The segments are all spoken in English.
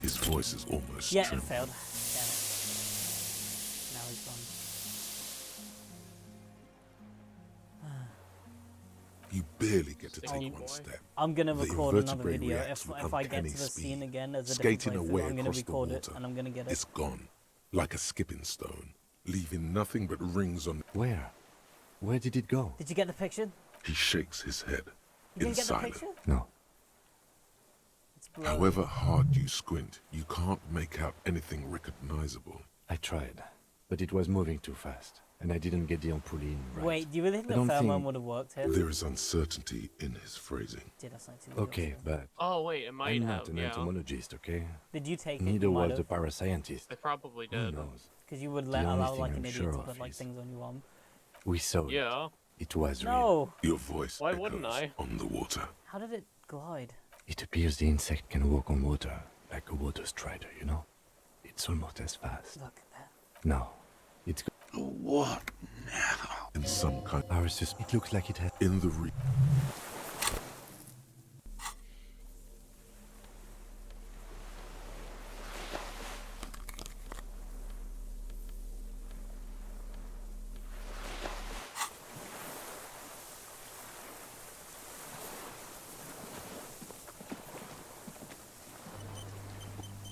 His voice is almost Yeah, trembling. it failed. Damn it. Now he's gone. You barely get to Oh, take one step. I'm gonna The record another invertebrate video. reacts with If I get uncanny to the speed. scene again as a different Skating playthrough, away I'm gonna across the record it water, and I'm gonna get it. it's gone, like a skipping stone, leaving nothing but rings on. Where? Where did it go? Did you get the picture? He shakes his head You in didn't get the silence. picture? No. It's blurry. However hard you squint, you can't make out anything recognizable. I tried, but it was moving too fast, and I didn't get the ampoule in right. Wait, do you really think I the don't pheromone think- would have worked here? There is uncertainty in his phrasing. Did I say too Okay, much? but Oh wait, it might I'm have. not an Yeah, entomologist, okay? Did you take it? Neither You might was the have. parascientist. I probably Who did. knows? Because you would The let only allow thing like I'm an idiot sure to of put like is- things on your arm. We saw it. Yeah. It was real. No! Your voice Why wouldn't echoes I? on the water. How did it glide? It appears the insect can walk on water, like a water strider, you know? It's almost as fast. Look at that. No. It's What now? In some kind. our it looks like it has In the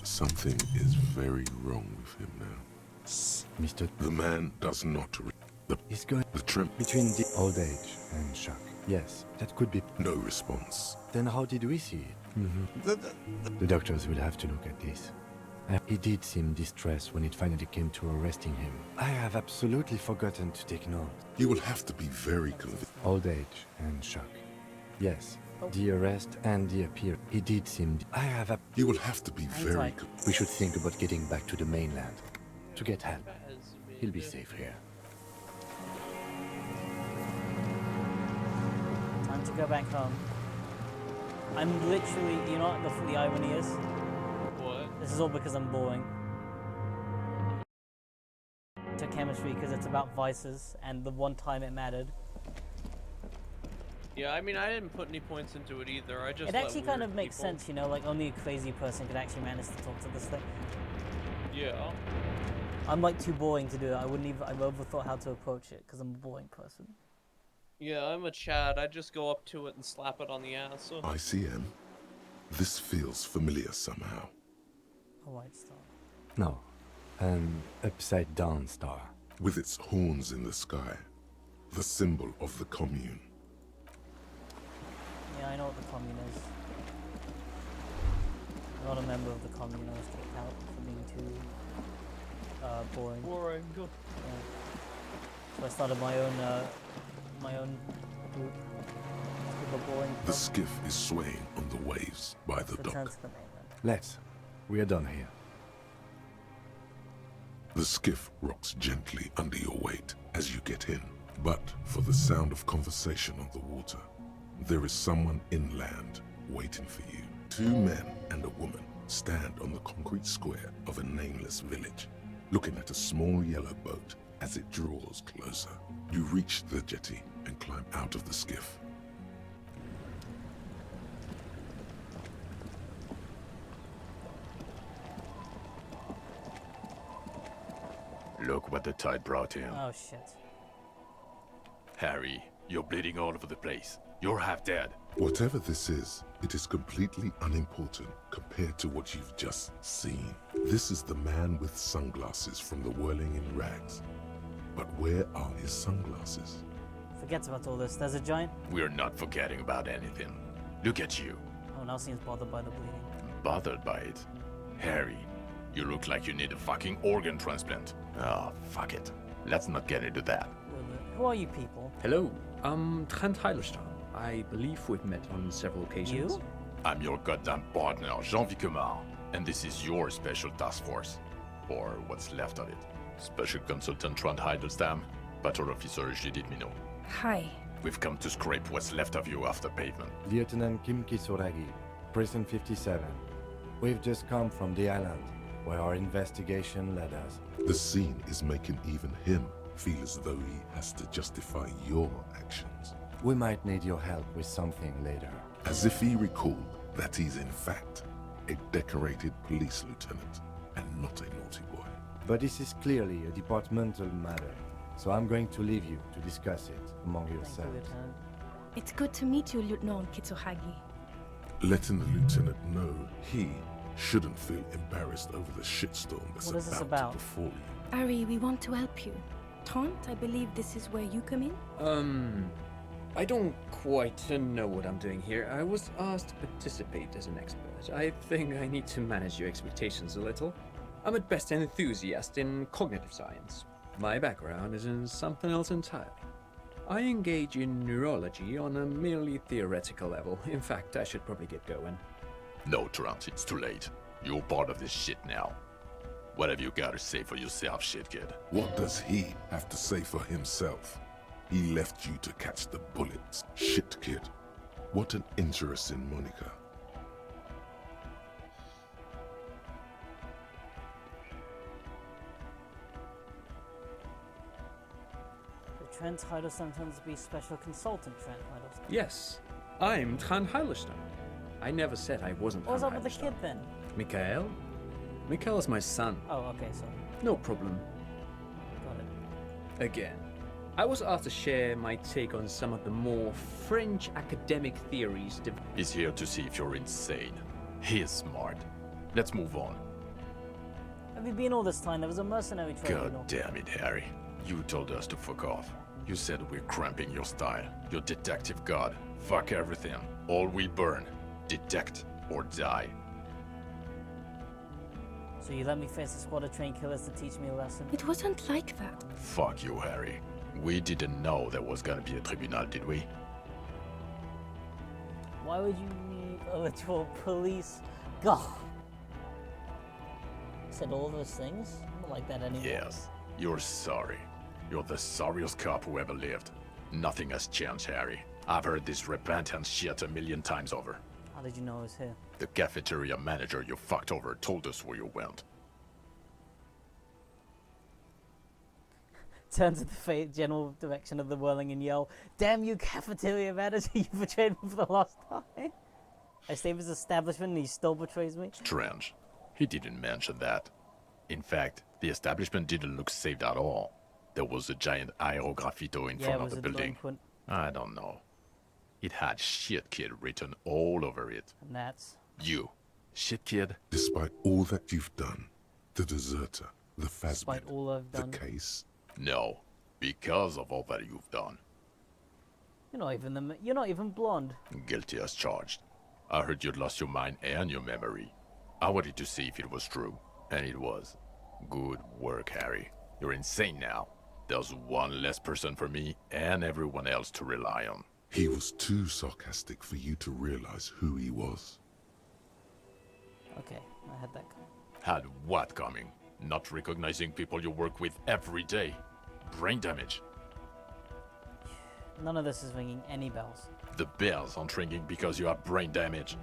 Something is very wrong with him now. Mr. The man does not. He's going The trim. between the old age and shock. Yes, that could be. No response. Then how did we see it? The doctors will have to look at this. He did seem distressed when it finally came to arresting him. I have absolutely forgotten to take note. You will have to be very convinced. Old age and shock. Yes, the arrest and the appeal. He did seem. You will have to be very. We should think about getting back to the mainland to get help. He'll be safe here. Time to go back home. I'm literally, you know what the irony is? What? This is all because I'm boring. To chemistry because it's about vices and the one time it mattered. Yeah, I mean, I didn't put any points into it either. I just. It let actually kind weird of makes people- sense, you know, like only a crazy person could actually manage to talk to this thing. Yeah. I'm like too boring to do it. I've overthought how to approach it because I'm a boring person. Yeah, I'm a Chad. I just go up to it and slap it on the ass. So. ICM. This feels familiar somehow. A white star. No, an upside down star. With its horns in the sky. The symbol of the commune. Yeah, I know what the commune is. I'm not a member of the commune. I was kicked out for being too boring. Boring. Go. Yeah. So I started my own group. It's called the Boring The Club. skiff is swaying on the waves by the Return dock. to the mainland. Let's. We are done here. The skiff rocks gently under your weight as you get in. But for the sound of conversation on the water, there is someone inland waiting for you. Two men and a woman stand on the concrete square of a nameless village, looking at a small yellow boat as it draws closer. You reach the jetty and climb out of the skiff. Look what the tide brought him. Oh shit. Harry, you're bleeding all over the place. You're half dead. Whatever this is, it is completely unimportant compared to what you've just seen. This is the man with sunglasses from the Whirling-In-Rags. But where are his sunglasses? Forget about all this. There's a giant. We're not forgetting about anything. Look at you. Oh, now seems bothered by the bleeding. Bothered by it. Harry, you look like you need a fucking organ transplant. Oh, fuck it. Let's not get into that. Who are you people? Hello, I'm Trent Heilerstein. I believe we've met on several occasions. You? I'm your goddamn partner, Jean Vicomar, and this is your special task force. Or what's left of it. Special Consultant Trent Heidelstam, Patrol Officer Judith Minot. Hi. We've come to scrape what's left of you after pavement. Lieutenant Kim Kisoragi, Prison 57. We've just come from the island, where our investigation led us. The scene is making even him feel as though he has to justify your actions. We might need your help with something later. As if he recalled that he's in fact a decorated police lieutenant, and not a naughty boy. But this is clearly a departmental matter, so I'm going to leave you to discuss it among Thank you, yourselves. Lieutenant. It's good to meet you, Lieutenant Kitsuhagi. Letting the lieutenant know he shouldn't feel embarrassed over the shitstorm that's What is this about about? to befall you. Ari, we want to help you. Taunt, I believe this is where you come in? I don't quite know what I'm doing here. I was asked to participate as an expert. I think I need to manage your expectations a little. I'm at best an enthusiast in cognitive science. My background is in something else entirely. I engage in neurology on a merely theoretical level. In fact, I should probably get going. No, Trent, it's too late. You're part of this shit now. What have you got to say for yourself, shit kid? What does he have to say for himself? He left you to catch the bullets. Shit kid. What an interesting moniker. Trent Hiddleston turns to be special consultant Trent Hiddleston. Yes, I'm Trant Hiddleston. I never said I wasn't What was up Trant with the kid Hiddleston. then? Mikael? Mikael is my son. Oh, okay, so No problem. got it. Again, I was asked to share my take on some of the more fringe academic theories. He's here to see if you're insane. He is smart. Let's move on. Have you been all this time? There was a mercenary tribunal. God damn it, Harry. You told us to fuck off. You said we're cramping your style. Your detective god. Fuck everything. All we burn. Detect or die. So you let me face a squad of trained killers to teach me a lesson? It wasn't like that. Fuck you, Harry. We didn't know there was gonna be a tribunal, did we? Why would you need a literal police? God. Said all those things? I'm not like that anymore. Yes. You're sorry. You're the sorriest cop who ever lived. Nothing has changed, Harry. I've heard this repentance shit a million times over. How did you know I was here? The cafeteria manager you fucked over told us where you went. Turn to the general direction of the whirling and yell, "Damn you, cafeteria manager! You betrayed me for the last time!" I stay with his establishment and he still betrays me. Strange. He didn't mention that. In fact, the establishment didn't look safe at all. There was a giant aerograffito in Yeah, front it of was the a building. delinquent, I don't know. It had shit kid written all over it. and that's You. Shit kid. Despite all that you've done, the deserter, the despite phasmid, all I've the done. case, No. Because of all that you've done. You're not even blonde. Guilty as charged. I heard you'd lost your mind and your memory. I wanted to see if it was true. And it was. Good work, Harry. You're insane now. There's one less person for me and everyone else to rely on. he was too sarcastic for you to realize who he was. Okay, I had that. Had what coming? Not recognizing people you work with every day. Brain damage. None of this is ringing any bells. The bells aren't ringing because you have brain damage.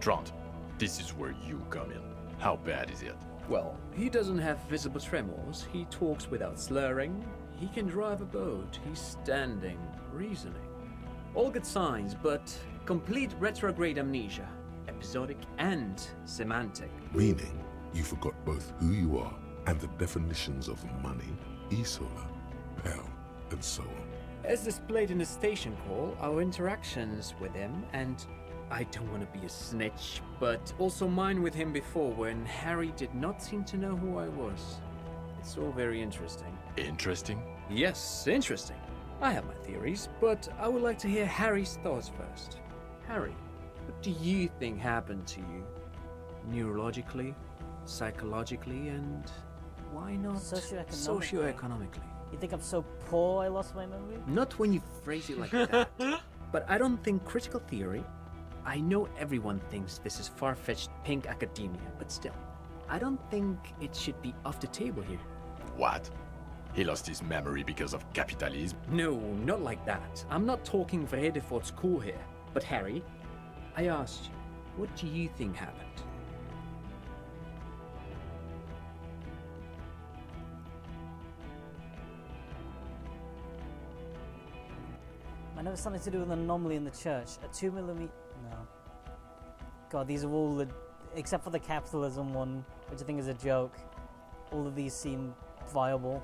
Trant, this is where you come in. How bad is it? Well, he doesn't have visible tremors, he talks without slurring, he can drive a boat, he's standing, reasoning. All good signs, but complete retrograde amnesia, episodic and semantic. Meaning, you forgot both who you are and the definitions of money, Isola, hell, and so on. As displayed in the station call, our interactions with him, and I don't want to be a snitch, but also mine with him before when Harry did not seem to know who I was. It's all very interesting. Interesting? Yes, interesting. I have my theories, but I would like to hear Harry's thoughts first. Harry, what do you think happened to you? Neurologically, psychologically, and why not socioeconomically? You think I'm so poor I lost my memory? Not when you phrase it like that. But I don't think critical theory. I know everyone thinks this is far-fetched pink academia, but still, I don't think it should be off the table here. What? He lost his memory because of capitalism? No, not like that. I'm not talking Vrede for school here. But Harry, I asked you, what do you think happened? I know it's something to do with an anomaly in the church. A 2 millimeter. No. God, these are all except for the capitalism one, which I think is a joke, all of these seem viable.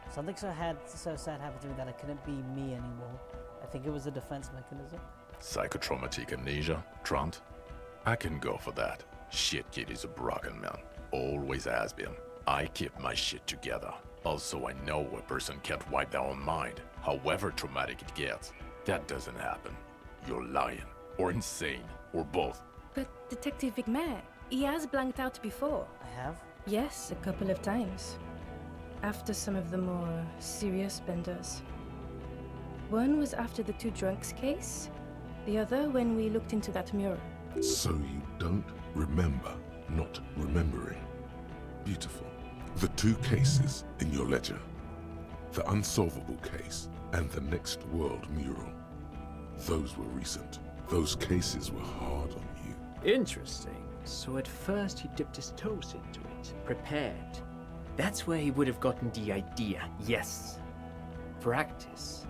Something so sad happened to me that I couldn't be me anymore. I think it was a defense mechanism. Psychotraumatic amnesia, Trant? I can go for that. Shit kid is a broken man. Always has been. I keep my shit together. Also, I know a person can't wipe their own mind, however traumatic it gets. That doesn't happen. You're lying, or insane, or both. But Detective Vigmer, he has blanked out before. I have? Yes, a couple of times. After some of the more serious benders. One was after the two drunks case, the other when we looked into that mirror. So you don't remember not remembering. Beautiful. The two cases in your ledger, the unsolvable case and the Next World mural, those were recent. Those cases were hard on you. Interesting. So at first he dipped his toes into it, prepared. That's where he would have gotten the idea, yes. Practice.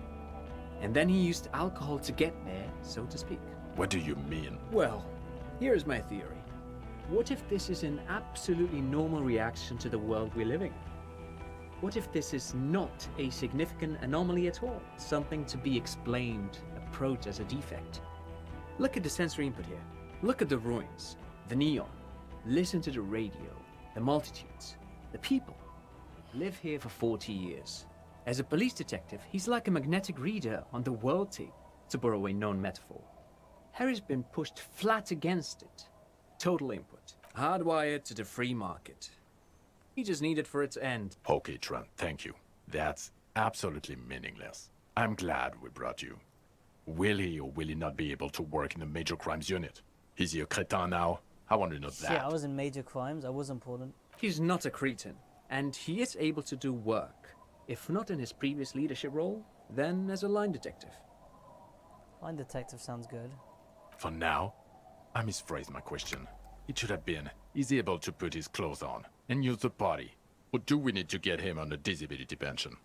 And then he used alcohol to get there, so to speak. What do you mean? Well, here's my theory. What if this is an absolutely normal reaction to the world we're living in? What if this is not a significant anomaly at all? Something to be explained, approached as a defect. Look at the sensory input here. Look at the ruins, the neon. Listen to the radio, the multitudes, the people. Live here for 40 years. As a police detective, he's like a magnetic reader on the world tape, to borrow a known metaphor. Harry's been pushed flat against it. Total input. Hardwired to the free market. He just needed for it to end. Okay, Trent, thank you. That's absolutely meaningless. I'm glad we brought you. Will he or will he not be able to work in the major crimes unit? Is he a cretin now? I want to know that. Yeah, I was in major crimes. I was important. He's not a cretin, and he is able to do work. If not in his previous leadership role, then as a line detective. Line detective sounds good. For now, I misphrased my question. It should have been, is he able to put his clothes on and use the body? Or do we need to get him on a disability pension?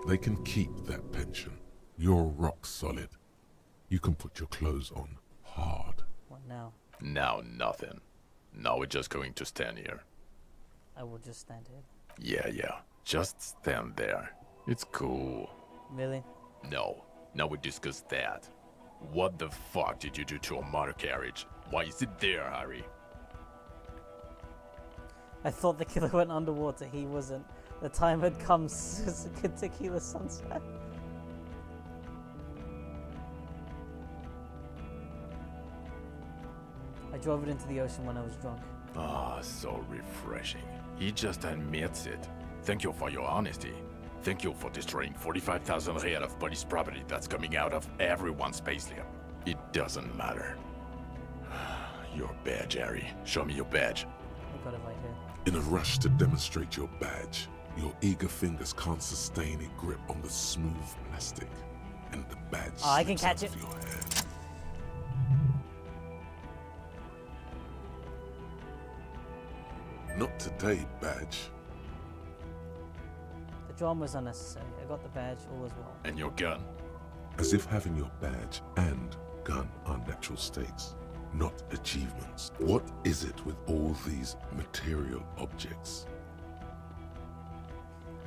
They can keep that pension. You're rock solid. You can put your clothes on hard. What now? Now nothing. Now we're just going to stand here. I will just stand here. Yeah. Just stand there. It's cool. Really? No. Now we discuss that. What the fuck did you do to a motor carriage? Why is it there, Harry? I thought the killer went underwater. He wasn't. The time had come. Tequila sunset. I drove it into the ocean when I was drunk. Ah, so refreshing. He just admits it. Thank you for your honesty. Thank you for destroying 45,000 real of police property that's coming out of everyone's payslip. It doesn't matter. Your badge, Harry. Show me your badge. I got it right here. In a rush to demonstrate your badge, your eager fingers can't sustain a grip on the smooth plastic, and the badge I can slips catch out it. of your hand. Not today, badge. The drama's unnecessary. I got the badge, all as well. And your gun. As if having your badge and gun are natural states, not achievements. What is it with all these material objects?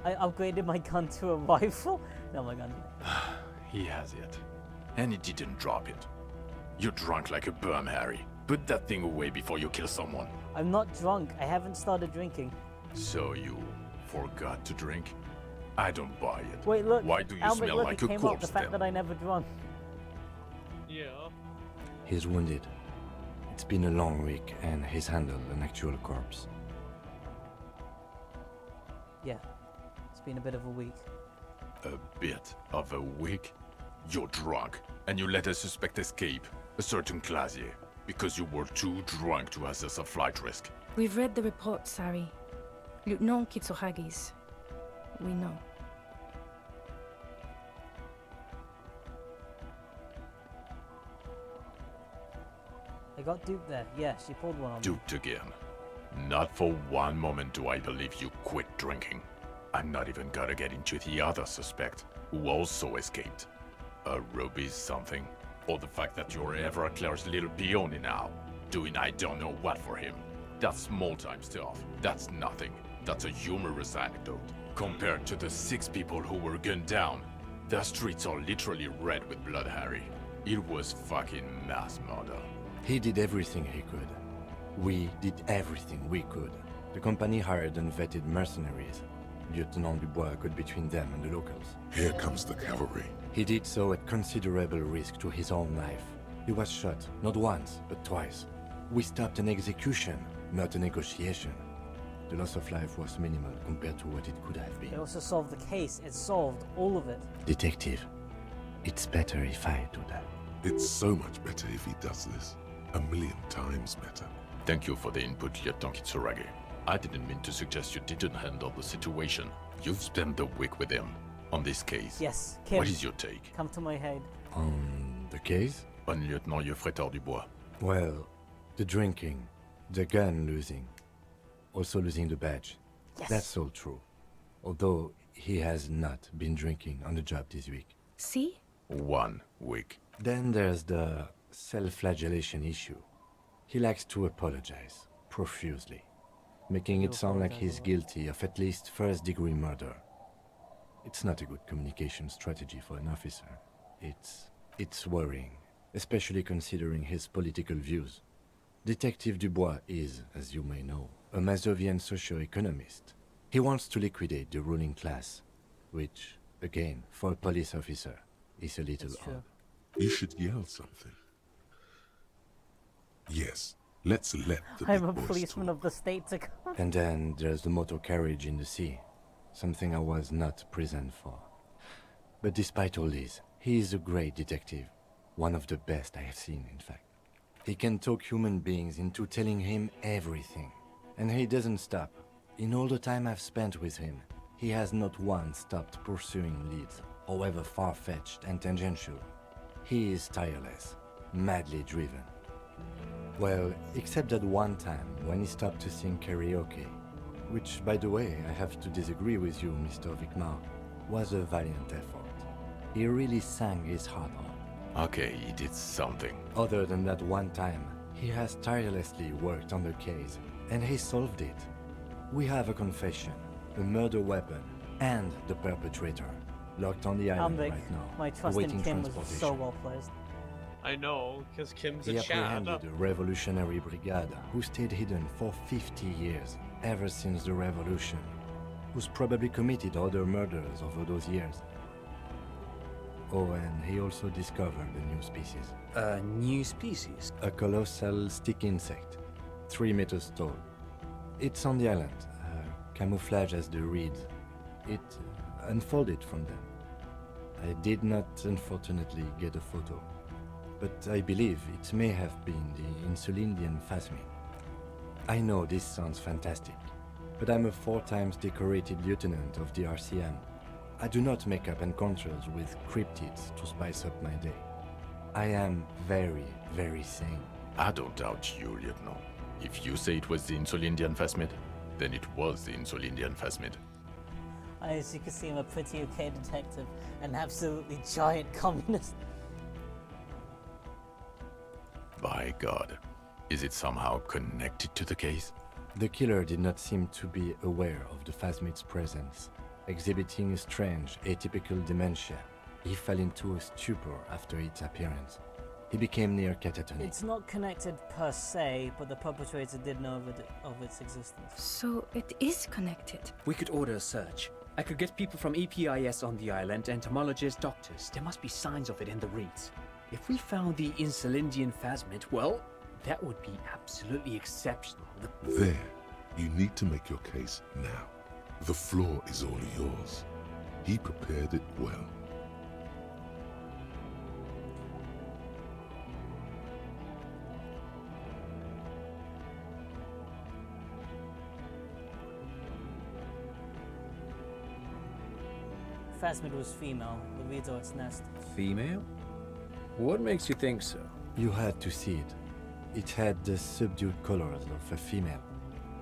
I upgraded my gun to a rifle. No, my gun. He has it. And he didn't drop it. You're drunk like a bum, Harry. Put that thing away before you kill someone. I'm not drunk. I haven't started drinking. So you forgot to drink? I don't buy it. Wait, look. Why do you Albert, smell look, like it a came up, corpse the fact then? that I never drunk. Yeah. He's wounded. It's been a long week, and he's handled an actual corpse. Yeah. It's been a bit of a week. A bit of a week? You're drunk, and you let a suspect escape, a certain Clasier, because you were too drunk to assess a flight risk. We've read the reports, Harry. Lieutenant Kitsuragis. We know. I got duped there. Yeah, she pulled one on me. Duped again. Not for one moment do I believe you quit drinking. I'm not even gonna get into the other suspect, who also escaped. A ruby something, Or the fact that you're Everclear's little peony now, doing I don't know what for him. That's small-time stuff. That's nothing. That's a humorous anecdote. Compared to the 6 people who were gunned down, the streets are literally red with blood, Harry. It was fucking mass murder. He did everything he could. We did everything we could. The company hired and vetted mercenaries. Lieutenant Dubois got between them and the locals. Here comes the cavalry. He did so at considerable risk to his own life. He was shot, not once, but twice. We stopped an execution, not a negotiation. The loss of life was minimal compared to what it could have They been. also solved the case. It solved all of it. Detective, it's better if I do that. It's so much better if he does this. 1,000,000 times better. Thank you for the input, Lieutenant Kitsuragi. I didn't mean to suggest you didn't handle the situation. You've spent the week with him. On this case. Yes, Kim. What is your take? Come to my head. On the case? On Lieutenant Geoffrey Dubois. Well, the drinking, the gun losing, also losing the badge. Yes. That's all true. Although he has not been drinking on the job this week. See? 1 week. Then there's the self-flagellation issue. He likes to apologize, profusely, making it sound like he's guilty of at least first-degree murder. It's not a good communication strategy for an officer. It's worrying, especially considering his political views. Detective Dubois is, as you may know, a Mazovian socio-economist. He wants to liquidate the ruling class, which, again, for a police officer, is a little That's true. odd. You should yell something. Yes, let's let the I'm big a boys policeman talk. of the state to come. And then there's the motor carriage in the sea, something I was not present for. But despite all this, he is a great detective, one of the best I have seen, in fact. He can talk human beings into telling him everything, and he doesn't stop. In all the time I've spent with him, he has not once stopped pursuing leads, however far-fetched and tangential. He is tireless, madly driven. Well, except that one time when he stopped to sing karaoke, which, by the way, I have to disagree with you, Mr. Vicmar, was a valiant effort. He really sang his heart out. Okay, he did something. Other than that one time, he has tirelessly worked on the case, and he solved it. We have a confession, a murder weapon, and the perpetrator, locked on the island Vic. right now, My trust in awaiting Kim was transportation. so well placed. I know, because Kim's He a Chad. apprehended a revolutionary brigade who stayed hidden for 50 years, ever since the revolution, who's probably committed other murders over those years. Oh, and he also discovered a new species. A new species? A colossal stick insect, 3 meters tall. It's on the island, camouflage as the reeds. It unfolded from them. I did not, unfortunately, get a photo, but I believe it may have been the Insulindian phasmid. I know this sounds fantastic, but I'm a 4 times decorated lieutenant of the RCM. I do not make up encounters with cryptids to spice up my day. I am very, very sane. I don't doubt you, Lieutenant. If you say it was the Insulindian phasmid, then it was the Insulindian phasmid. As you can see, I'm a pretty okay detective, an absolutely giant communist. By God. Is it somehow connected to the case? The killer did not seem to be aware of the phasmid's presence, exhibiting a strange, atypical dementia. He fell into a stupor after its appearance. He became near catatonic. It's not connected per se, but the perpetrator did know of its existence. So it is connected. We could order a search. I could get people from EPIS on the island, entomologists, doctors. There must be signs of it in the reeds. If we found the Insulindian phasmid, well, that would be absolutely exceptional. There, you need to make your case now. The floor is all yours. He prepared it well. Phasmid was female. The reeds are its nest. Female? What makes you think so? You had to see it. It had the subdued colors of a female,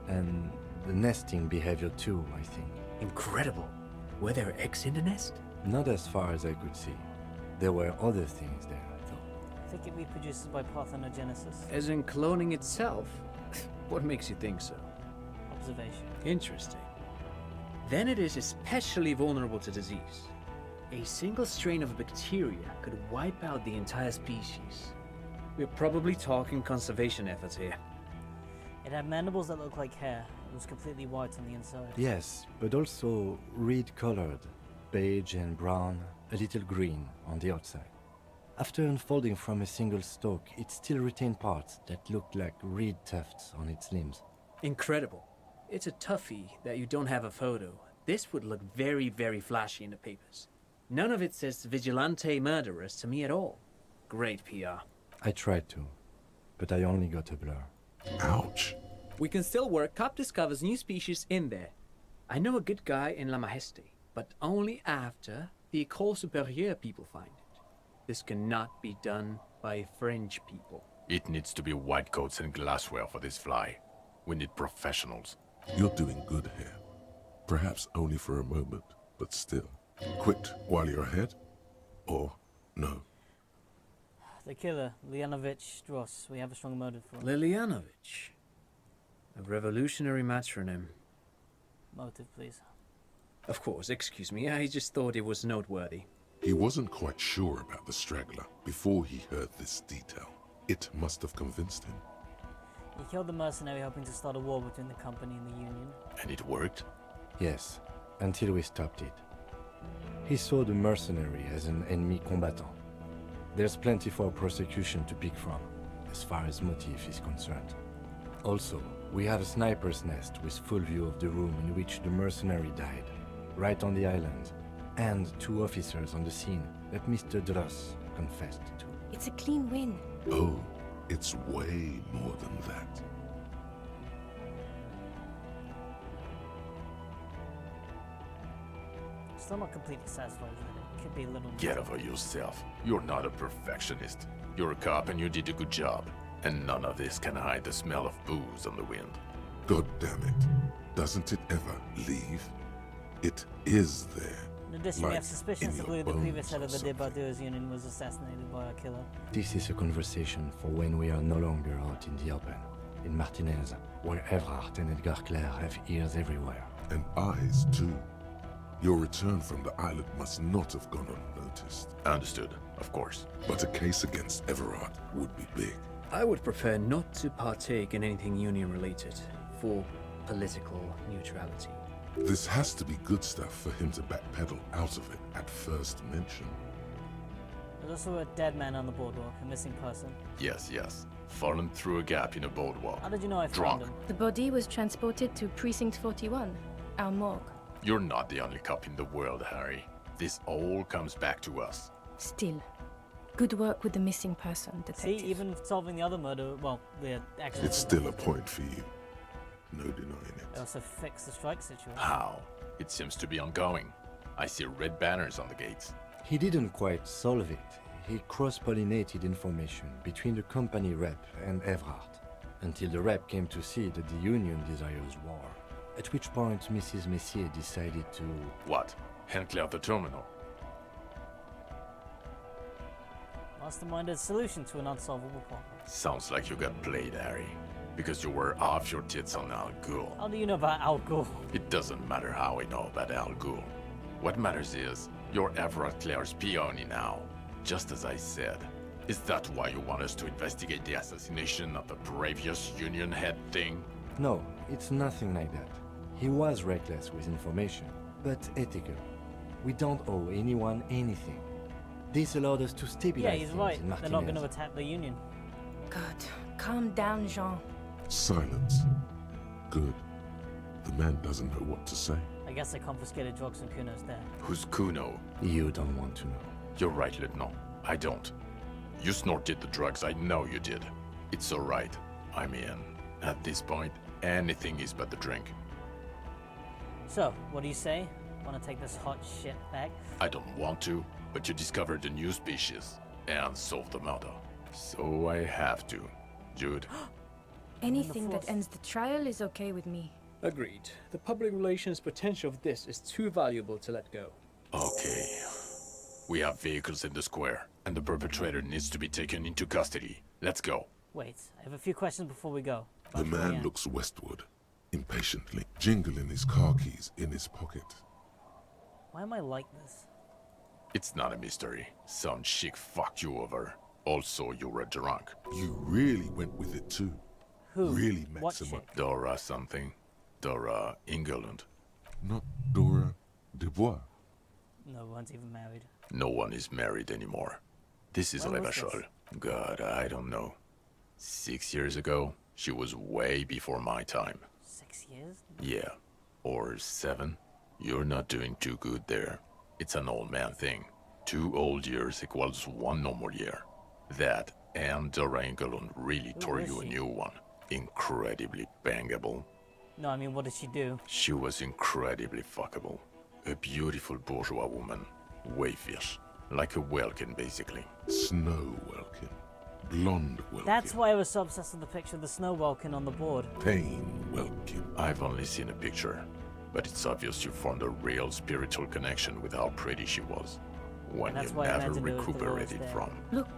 and the nesting behavior too, I think. Incredible. Were there eggs in the nest? Not as far as I could see. There were other things there, though. I think it reproduces by parthenogenesis. As in cloning itself? What makes you think so? Observation. Interesting. Then it is especially vulnerable to disease. A single strain of bacteria could wipe out the entire species. We're probably talking conservation efforts here. It had mandibles that looked like hair. It was completely white on the inside. Yes, but also reed-colored, beige and brown, a little green on the outside. After unfolding from a single stalk, it still retained parts that looked like reed tufts on its limbs. Incredible. It's a toughie that you don't have a photo. This would look very, very flashy in the papers. None of it says vigilante murderers to me at all. Great PR. I tried to, but I only got a blur. Ouch. We can still work. Cop discovers new species in there. I know a good guy in La Majesté, but only after the École Supérieure people find it. This cannot be done by French people. It needs to be white coats and glassware for this fly. We need professionals. You're doing good here. Perhaps only for a moment, but still. Quit while you're ahead? Or no? The killer, Lilianovich Dross. We have a strong motive for him. Lilianovich. A revolutionary matronym. Motive, please. Of course, excuse me, I just thought it was noteworthy. He wasn't quite sure about the straggler before he heard this detail. It must have convinced him. He killed the mercenary hoping to start a war between the company and the Union. And it worked? Yes, until we stopped it. He saw the mercenary as an ennemi combattant. There's plenty for prosecution to pick from, as far as motive is concerned. Also, we have a sniper's nest with full view of the room in which the mercenary died, right on the island, and 2 officers on the scene that Mr. Dross confessed to. It's a clean win. Oh, it's way more than that. Still not completely satisfied with it. Could be a little. Get over yourself. You're not a perfectionist. You're a cop and you did a good job. And none of this can hide the smell of booze on the wind. God damn it. Doesn't it ever leave? It is there. In addition, we Like have suspicions in that your the previous bones head or of the something. Débardeurs Union was assassinated by a killer. This is a conversation for when we are no longer out in the open, in Martinez, where Everard and Edgar Clare have ears everywhere. And eyes, too. Your return from the island must not have gone unnoticed. Understood, of course. But a case against Everard would be big. I would prefer not to partake in anything union-related, for political neutrality. This has to be good stuff for him to backpedal out of it at first mention. There's also a dead man on the boardwalk, a missing person. Yes, yes. Fallen through a gap in a boardwalk. How did you know I Drunk. found him? The body was transported to Precinct 41, our morgue. You're not the only cop in the world, Harry. This all comes back to us. Still, good work with the missing person, See, detective. even solving the other murder, well, the actual. It's still a point for you. No denying It it. also fixed the strike situation. How? It seems to be ongoing. I see red banners on the gates. He didn't quite solve it. He cross-pollinated information between the company rep and Everard, until the rep came to see that the Union desires war. At which point Mrs. Messier decided to... What? Hand clear the terminal. Masterminded solution to an unsolvable problem. Sounds like you got played, Harry. Because you were off your tits on Al Ghul. How do you know about Al Ghul? It doesn't matter how I know about Al Ghul. What matters is, you're Everard Clare's peony now. Just as I said. Is that why you want us to investigate the assassination of the previous Union head thing? No, it's nothing like that. He was reckless with information, but ethical. We don't owe anyone anything. This allowed us to stabilize Yeah, he's things right. in They're not going to Martinez. attack the Union. God, calm down, Jean. Silence. Good. The man doesn't know what to say. I guess they confiscated drugs from Kuno's dad. Who's Kuno? You don't want to know. You're right, Lieutenant. I don't. You snorted the drugs, I know you did. It's alright. I'm in. At this point, anything is but the drink. So, what do you say? Want to take this hot shit back? I don't want to, but you discovered a new species and solved the murder. So I have to. Jude, Anything that force. ends the trial is okay with me. Agreed. The public relations potential of this is too valuable to let go. okay. We have vehicles in the square, and the perpetrator needs to be taken into custody. Let's go. Wait, I have a few questions before we go. The About man Julianne. looks westward, impatiently, jingling his car keys in his pocket. Why am I like this? It's not a mystery. Some chick fucked you over. Also, you were drunk. You really went with it too. Who? Really What maxed him chick? up. Dora something. Dora England. Not Dora Dubois. No one's even married. No one is married anymore. This is When was Revachol. God, I don't know. 6 years ago, she was way before my time. 6 years? Yeah. Or 7. You're not doing too good there. It's an old man thing. 2 old years equals 1 normal year. That and Dora England really Who tore is you a she? new one. Incredibly bangable. No, I mean, what did she do? She was incredibly fuckable. A beautiful bourgeois woman. Wayfish. Like a Welkin, basically. Snow Welkin. Blonde Welkin. That's why I was so obsessed with the picture of the snow welkin on the board. Pain Welkin. I've only seen a picture, but it's obvious you formed a real spiritual connection with how pretty she was. One That's you why I never imagined it was the recuperated worst from. Look,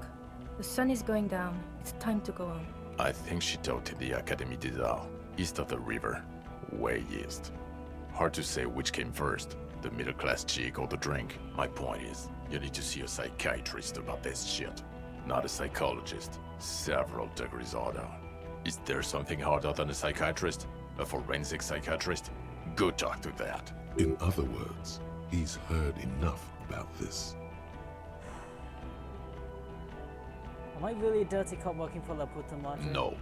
the sun is going down. It's time to go home. I think she taught in the Académie des Arts, east of the river. Way east. Hard to say which came first, the middle-class chick or the drink. My point is, you need to see a psychiatrist about this shit. Not a psychologist. Several degrees harder. Is there something harder than a psychiatrist? A forensic psychiatrist? Go talk to that. In other words, he's heard enough about this. Am I really a dirty cop working for La Puta Madre? No,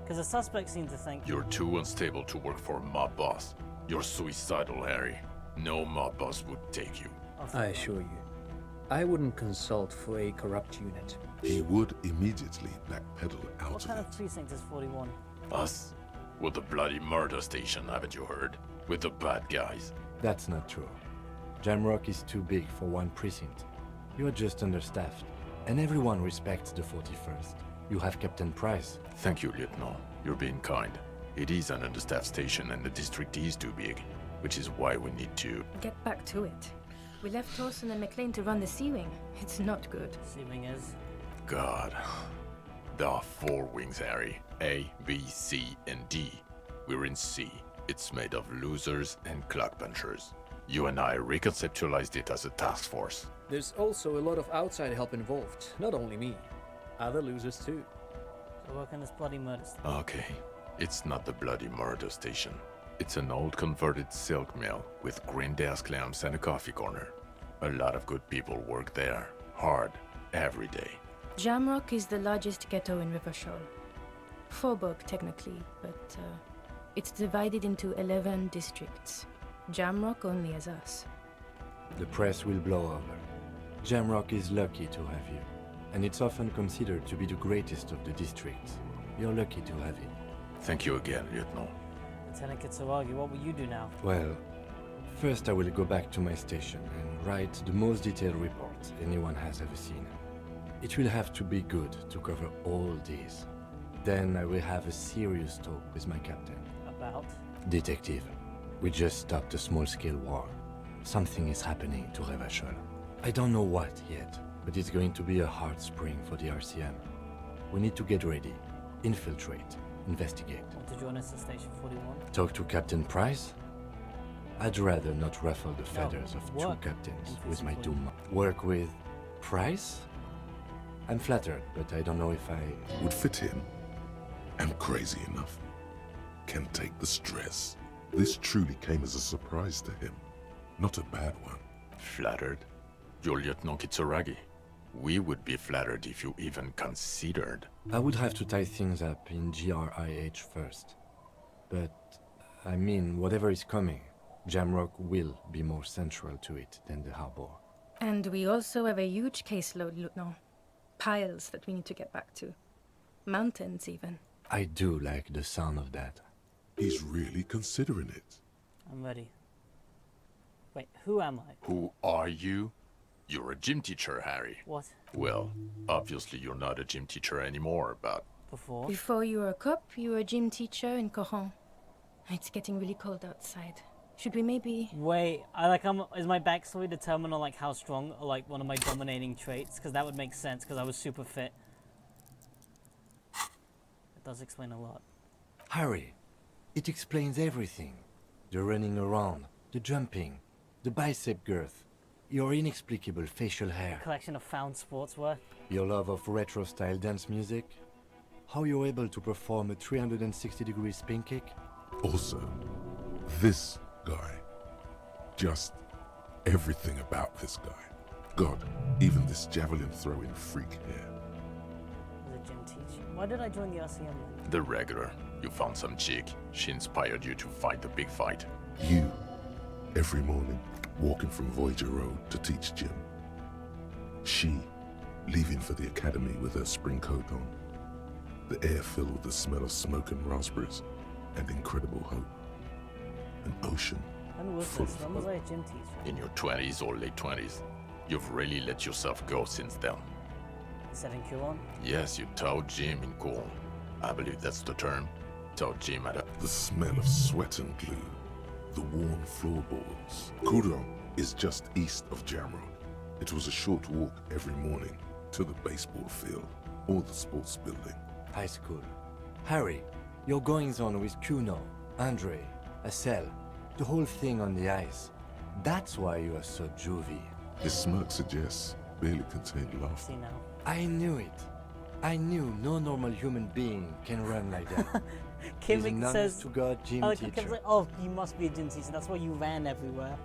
Because the suspects seem to think... you're too unstable to work for a mob boss. You're suicidal, Harry. No mob boss would take you. Oh, fuck I no. assure you, I wouldn't consult for a corrupt unit. He would immediately backpedal out What of kind it. of precinct is 41? Us? We're the bloody murder station, haven't you heard? With the bad guys. That's not true. Jamrock is too big for one precinct. You are just understaffed, and everyone respects the 41st. You have Captain Price. Thank you, Lieutenant. You're being kind. It is an understaffed station and the district is too big, which is why we need to... Get back to it. We left Torson and McLean to run the Sea Wing. It's not good. Assuming is... God. There are 4 wings, Harry. A, B, C, and D. We're in C. It's made of losers and clock punchers. You and I reconceptualized it as a task force. There's also a lot of outside help involved, not only me. Other losers too. So work on this bloody murder stuff. Okay. It's not the bloody murder station. It's an old converted silk mill with green desk lamps and a coffee corner. A lot of good people work there. Hard. Every day. Jamrock is the largest ghetto in Rivachol. Faubourg, technically, but it's divided into 11 districts. Jamrock only has us. The press will blow over. Jamrock is lucky to have you, and it's often considered to be the greatest of the districts. You're lucky to have it. Thank you again, Lieutenant. Lieutenant Kitsuragi, what will you do now? Well, first I will go back to my station and write the most detailed report anyone has ever seen. It will have to be good to cover all this. Then I will have a serious talk with my captain. About? Detective, we just stopped a small-scale war. Something is happening to Revachol. I don't know what yet, but it's going to be a hard spring for the RCM. We need to get ready, infiltrate, investigate. Want to join us at Station 41? Talk to Captain Price? I'd rather not ruffle the feathers of two work captains in with my physical. doom. Work with Price? I'm flattered, but I don't know if I... Would fit in. Am crazy enough. Can take the stress. This truly came as a surprise to him. Not a bad one. Flattered? You're Lieutenant Kitsuragi. We would be flattered if you even considered. I would have to tie things up in GRIH first. But, I mean, whatever is coming, Jamrock will be more central to it than the harbor. And we also have a huge caseload, Lieutenant. Piles that we need to get back to. Mountains, even. I do like the sound of that. He's really considering it. I'm ready. Wait, who am I? Who are you? You're a gym teacher, Harry. What? Well, obviously you're not a gym teacher anymore, but... Before? Before you were a cop, you were a gym teacher in Coron. It's getting really cold outside. Should we maybe... Wait, is my backstory determined on like how strong or like one of my dominating traits? Because that would make sense because I was super fit. It does explain a lot. Harry, it explains everything. The running around, the jumping, the bicep girth, your inexplicable facial hair, Collection of found sportswear. your love of retro-style dance music, how you're able to perform a 360-degree spin kick. Also, this guy. Just everything about this guy. God, even this javelin throwing freak here. Was a gym teacher. Why did I join the RCM then? The regular. You found some chick. She inspired you to fight the big fight. You, every morning, walking from Voyager Road to teach gym. She, leaving for the academy with her spring coat on. The air filled with the smell of smoke and raspberries and incredible hope. An ocean When was full this? of When was hope. I a gym teacher? In your 20s or late 20s. You've really let yourself go since then. Is that in Q1? Yes, you taught gym in Corn. I believe that's the term. Taught gym at a... The smell of sweat and glue. The worn floorboards. Coudon is just east of Jamrock. It was a short walk every morning to the baseball field or the sports building. High school. Harry, your goings-on with Kuno, Andre, Acel, the whole thing on the ice. That's why you are so juvie. His smirk suggests barely contained laughter. See now. I knew it. I knew no normal human being can run like that. He's an Kim says, to God gym Kim's teacher. like, oh, you must be a gym teacher. That's why you ran everywhere.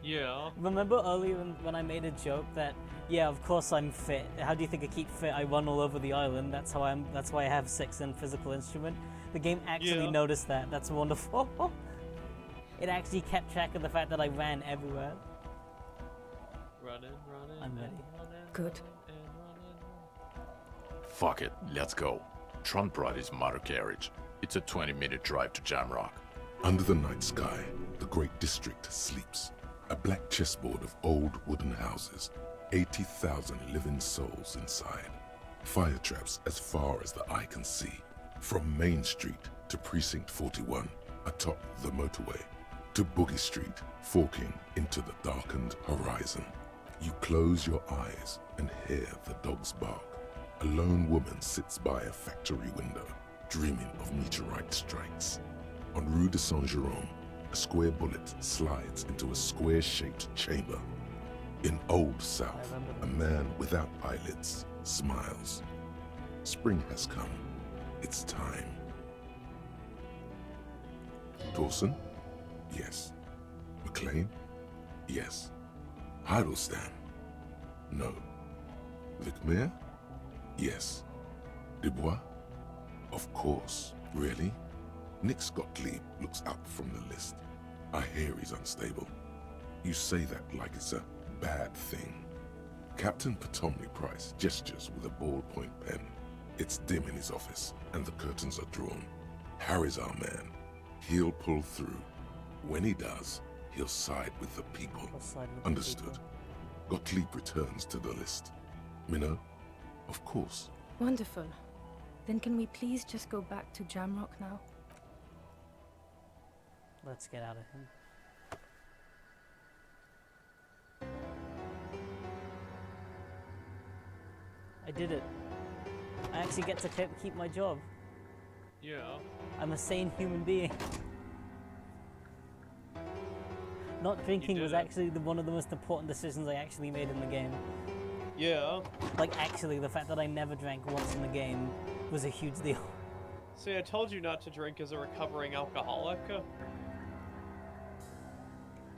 Yeah. Remember earlier when I made a joke that, yeah, of course I'm fit. How do you think I keep fit? I run all over the island. That's why I have 6 in physical instrument. The game actually Yeah. noticed that. That's wonderful. It actually kept track of the fact that I ran everywhere. Running. I'm ready. Good. Fuck it, let's go. Trump brought his motor carriage. It's a 20-minute drive to Jamrock. Under the night sky, the great district sleeps. A black chessboard of old wooden houses, 80,000 living souls inside. Fire traps as far as the eye can see. From Main Street to Precinct 41, atop the motorway, to Boogie Street, forking into the darkened horizon. You close your eyes and hear the dogs bark. A lone woman sits by a factory window, dreaming of meteorite strikes. On Rue de Saint-Jérôme, a square bullet slides into a square-shaped chamber. In Old South, a man without eyelids smiles. Spring has come. It's time. Dawson? Yes. McLean? Yes. Heidelstein? No. Vicmere? Yes. Dubois? Of course. Really? Nick Gottlieb looks up from the list. I hear he's unstable. You say that like it's a bad thing. Captain Potomny Price gestures with a ballpoint pen. It's dim in his office, and the curtains are drawn. Harry's our man. He'll pull through. When he does, he'll side with the people. I'll side with the Understood. people. Gottlieb returns to the list. Minnow? Of course. Wonderful. Then can we please just go back to Jamrock now? Let's get out of here. I did it. I actually get to keep my job. Yeah. I'm a sane human being. Not drinking did was it. actually one of the most important decisions I actually made in the game. Yeah. Like, actually, the fact that I never drank once in the game was a huge deal. See, I told you not to drink as a recovering alcoholic.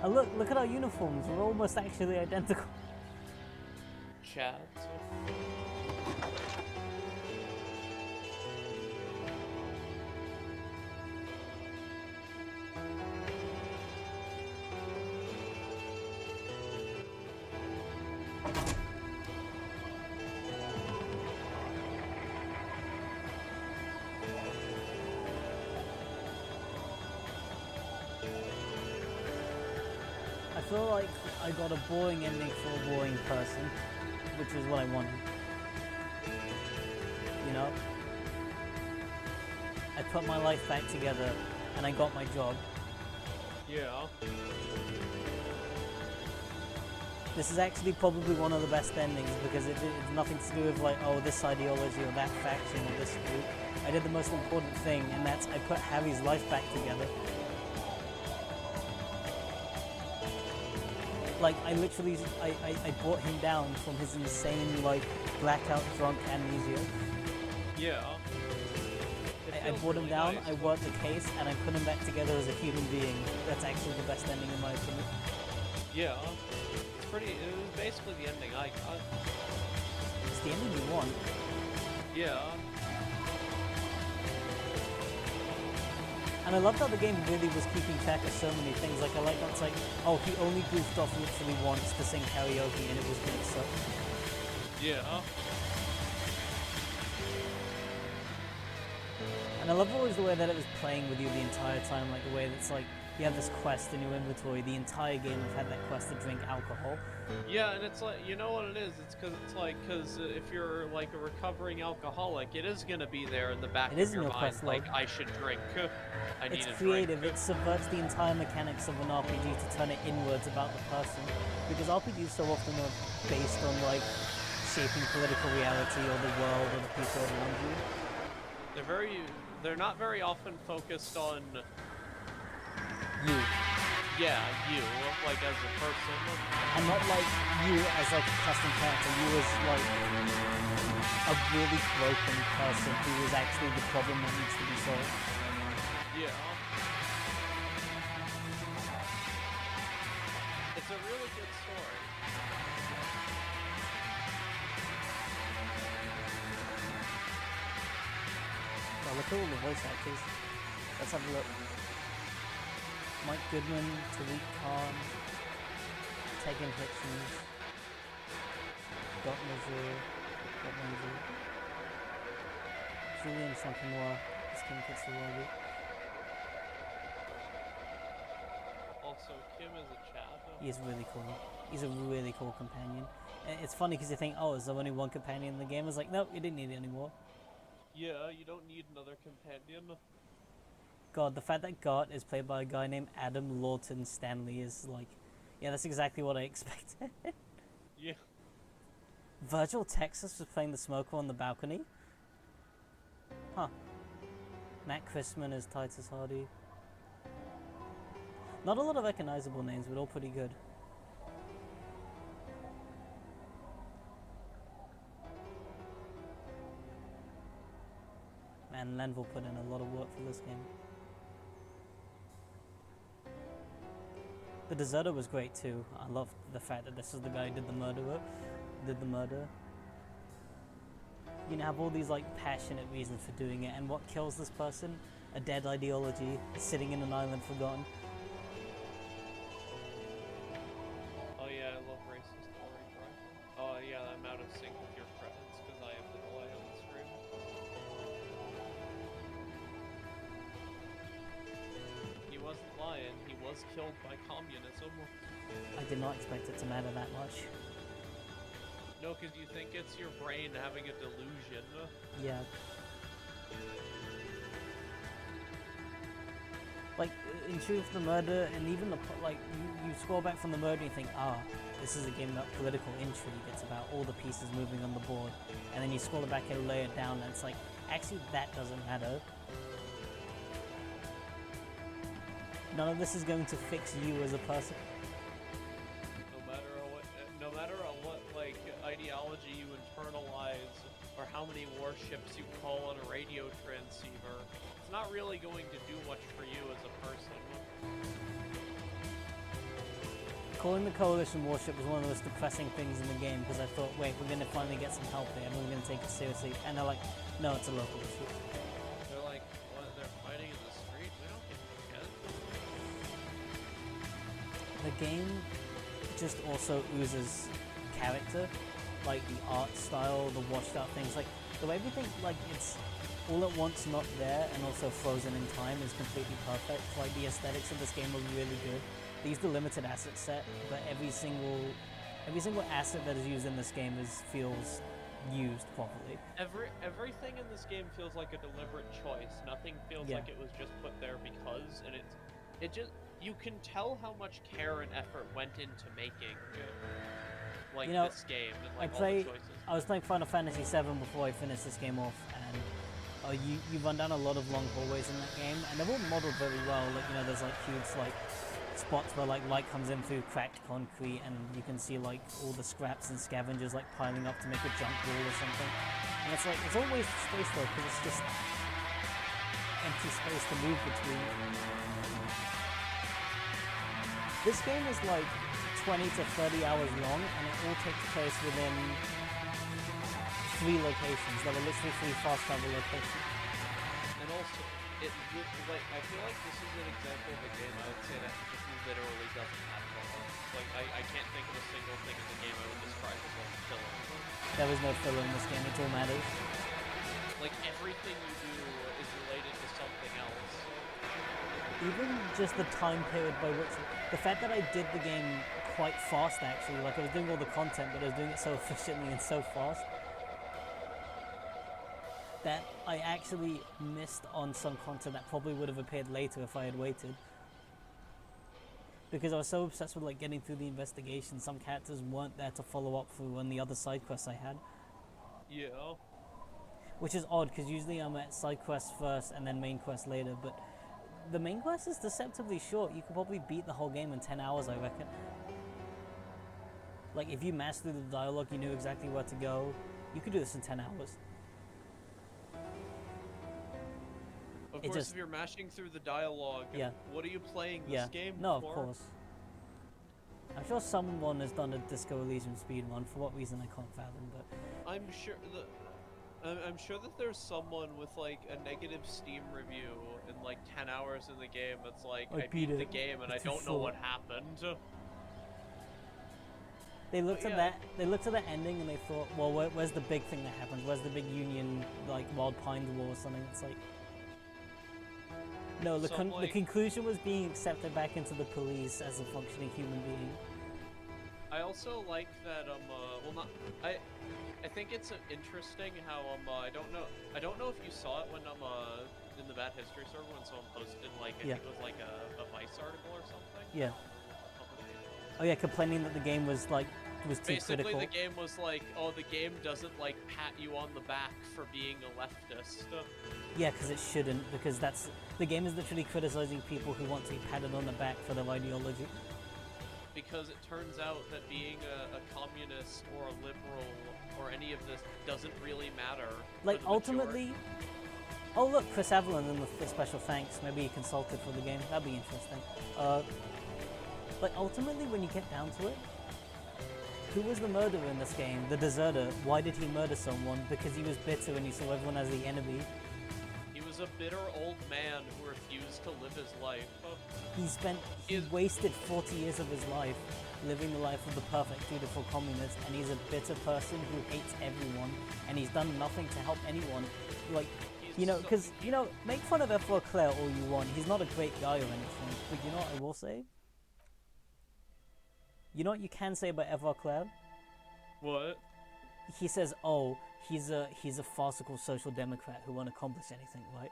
Look at our uniforms. We're almost actually identical. Chad. I feel like I got a boring ending for a boring person, which is what I wanted. You know? I put my life back together and I got my job. Yeah. This is actually probably one of the best endings because it's nothing to do with like, oh, this ideology or that faction or this group. I did the most important thing, and that's I put Harry's life back together. Like, I literally, I brought him down from his insane, like, blackout drunk amnesia. Yeah. I brought him down, I worked the case, and I put him back together as a human being. That's actually the best ending in my opinion. Yeah. It's pretty, it was basically the ending I got. It's the ending you want. Yeah. And I loved how the game really was keeping track of so many things. Like, I like how it's like, oh, he only goofed off literally once to sing karaoke, and it was mixed up. Yeah. And I love always the way that it was playing with you the entire time, like the way that's like, you have this quest in your inventory, the entire game I've had that quest to drink alcohol. Yeah, and it's like, you know what it is? It's because if you're like a recovering alcoholic, it is gonna be there in the back It is of in your your mind, quest like, log. I should drink. I need It's a creative, drink. it subverts the entire mechanics of an RPG to turn it inwards about the person. Because RPGs so often are based on like shaping political reality or the world or the people around you. They're not very often focused on, You. yeah, you, like as a person. And not like you as like a custom character, you as like a really broken person who is actually the problem that needs to be solved. Yeah. It's a really good story. Well, look at all the voice actors. Let's have a look. Mike Goodman, Tariq Khan, Tegan Hitchens, Dot Mazur, Julian Champenois, Skin Kitsuwagi. Also, Kim is a Chad. He's really cool. He's a really cool companion. It's funny because you think, oh, is there only one companion in the game? It's like, nope, you didn't need it anymore. Yeah, you don't need another companion. God, the fact that Gart is played by a guy named Adam Lawton Stanley is like, yeah, that's exactly what I expected. Yeah. Virgil Texas was playing the smoker on the balcony. Huh. Matt Christman as Titus Hardy. Not a lot of recognizable names, but all pretty good. Man, Lenville put in a lot of work for this game. The Deserter was great too. I loved the fact that this is the guy who did the murder. You know, have all these like passionate reasons for doing it, and what kills this person? A dead ideology, sitting in an island forgotten. Oh yeah, I love racist story drive. Oh yeah, I'm out of sync with your credits because I have the delay on the stream. He wasn't lying, he was killed by communism. I did not expect it to matter that much. No, because you think it's your brain having a delusion. Yeah. Like, in truth, the murder, and even the, like, you scroll back from the murder and you think, ah, this is a game about political intrigue, it's about all the pieces moving on the board. And then you scroll it back and lay it down, and it's like, actually, that doesn't matter. None of this is going to fix you as a person. No matter what like ideology you internalize, or how many warships you call on a radio transceiver, it's not really going to do much for you as a person. Calling the Coalition warship was one of the most depressing things in the game, because I thought, wait, we're going to finally get some help here, and we're going to take it seriously. And they're like, no, it's a local issue. They're like, what, they're fighting in the street? We don't give a shit. The game just also oozes character, like the art style, the washed out things, like the way everything, like it's all at once not there and also frozen in time is completely perfect. Like the aesthetics of this game are really good. They use the limited asset set, but every single asset that is used in this game feels used properly. Everything in this game feels like a deliberate choice. Nothing feels Yeah. like it was just put there because, and it just, you can tell how much care and effort went into making like You know, this game and like all the choices. I was playing Final Fantasy VII before I finished this game off, and you run down a lot of long hallways in that game, and they're all modeled very well. Like, you know, there's like huge like spots where like light comes in through cracked concrete, and you can see like all the scraps and scavengers like piling up to make a junk wall or something. And it's like it's always space though, because it's just empty space to move between. This game is like 20 to 30 hours long, and it all takes place within 3 locations. There are literally 3 fast travel locations. And also, like I feel like this is an example of a game I would say that just literally doesn't have filler. Like I can't think of a single thing in the game I would describe as like filler. There is no filler in this game. It all matters. Like everything you do is related to something else. Even just the time period by which the fact that I did the game quite fast, actually, like I was doing all the content, but I was doing it so efficiently and so fast that I actually missed on some content that probably would have appeared later if I had waited. Because I was so obsessed with like getting through the investigation, some characters weren't there to follow up through on the other side quests I had. Yeah. Which is odd, because usually I'm at side quests first and then main quest later, but the main quest is deceptively short. You could probably beat the whole game in 10 hours, I reckon. Like, if you mastered the dialogue, you knew exactly where to go, you could do this in 10 hours. Of course, if you're mashing through the dialogue, yeah. What are you playing this game No, for? of course. I'm sure someone has done a Disco Elysium speedrun, for what reason I can't fathom, but... I'm sure that there's someone with like a negative Steam review in like 10 hours in the game that's like, I beat the game and I don't know what happened. They looked at that ending and they thought, well, where's the big thing that happens? Where's the big Union, like, Wild Pines War or something? It's like... No, the conclusion was being accepted back into the police as a functioning human being. I also like that, I think it's interesting how, I don't know if you saw it when, in the Bad History server when someone posted, like, I think it was like a Vice article or something? Yeah. Oh yeah, complaining that the game was, like, was too critical. Basically, the game was like, oh, the game doesn't, like, pat you on the back for being a leftist. Yeah, because it shouldn't, because the game is literally criticizing people who want to be patted on the back for their ideology. Because it turns out that being a communist or a liberal or any of this doesn't really matter. Like, ultimately... Oh look, Chris Avalon in the special thanks. Maybe he consulted for the game. That'd be interesting. Like, ultimately, when you get down to it, who was the murderer in this game? The deserter. Why did he murder someone? Because he was bitter and he saw everyone as the enemy. He was a bitter old man who refused to live his life. He wasted 40 years of his life living the life of the perfect, dutiful communist, and he's a bitter person who hates everyone, and he's done nothing to help anyone. Like, you know, because, you know, make fun of F. Claire all you want. He's not a great guy or anything, but you know what I will say? You know what you can say about F. Claire? What? He says, oh, he's a farcical social democrat who won't accomplish anything, right?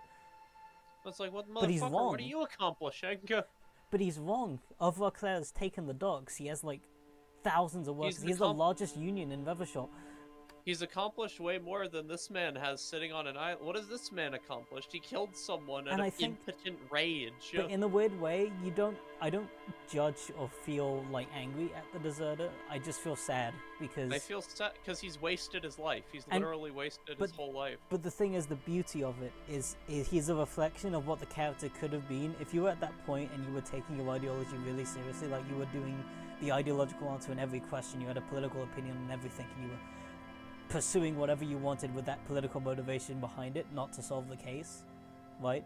It's like, what, but he's wrong. What are you accomplishing? But he's wrong. Over Claire's taken the docks. He has, like, thousands of workers. He's the largest union in Revershot. He's accomplished way more than this man has sitting on an island. What has this man accomplished? He killed someone out of impotent rage. But in a weird way, I don't judge or feel, like, angry at the deserter. I just feel sad, because... I feel sad because he's wasted his life. He's literally wasted his whole life. But the thing is, the beauty of it is he's a reflection of what the character could have been. If you were at that point and you were taking your ideology really seriously, like you were doing the ideological answer in every question, you had a political opinion on everything, and you were pursuing whatever you wanted with that political motivation behind it, not to solve the case, right?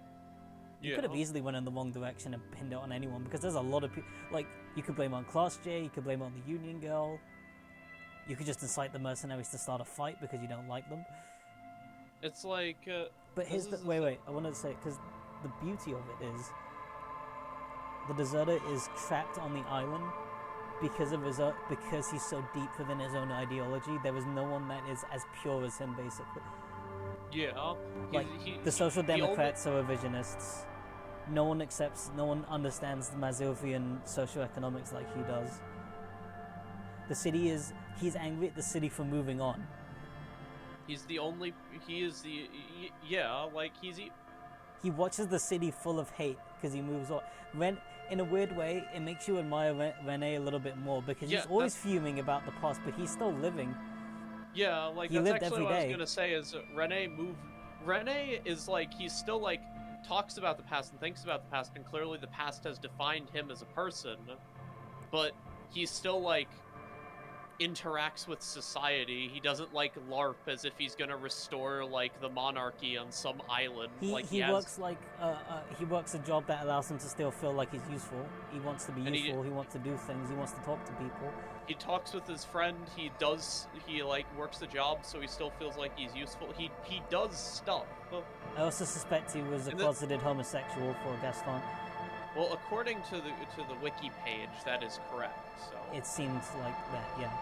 You could have easily went in the wrong direction and pinned it on anyone, because there's a lot of people, like, you could blame it on Class J, you could blame it on the Union Girl, you could just incite the mercenaries to start a fight because you don't like them. It's like, but here's the, wait, I wanted to say, because the beauty of it is, the deserter is trapped on the island because he's so deep within his own ideology. There is no one that is as pure as him, basically. Yeah. Like, the social democrats are revisionists. no one understands the Mazovian socioeconomics like he does. He's angry at the city for moving on. He watches the city full of hate because he moves on. In a weird way, it makes you admire Rene a little bit more because he's always fuming about the past, but he's still living. Yeah, like He that's lived actually every what I was day. gonna say is Rene is like, he's still like, talks about the past and thinks about the past, and clearly the past has defined him as a person, but he's still like, interacts with society. He doesn't like LARP as if he's gonna restore like the monarchy on some island. He works a job that allows him to still feel like he's useful. He wants to be useful. He wants to do things. He wants to talk to people. He talks with his friend. He like works the job, so he still feels like he's useful. He does stuff. I also suspect he was a closeted homosexual for Gaston. Well, according to the wiki page, that is correct. So it seems like that, yeah.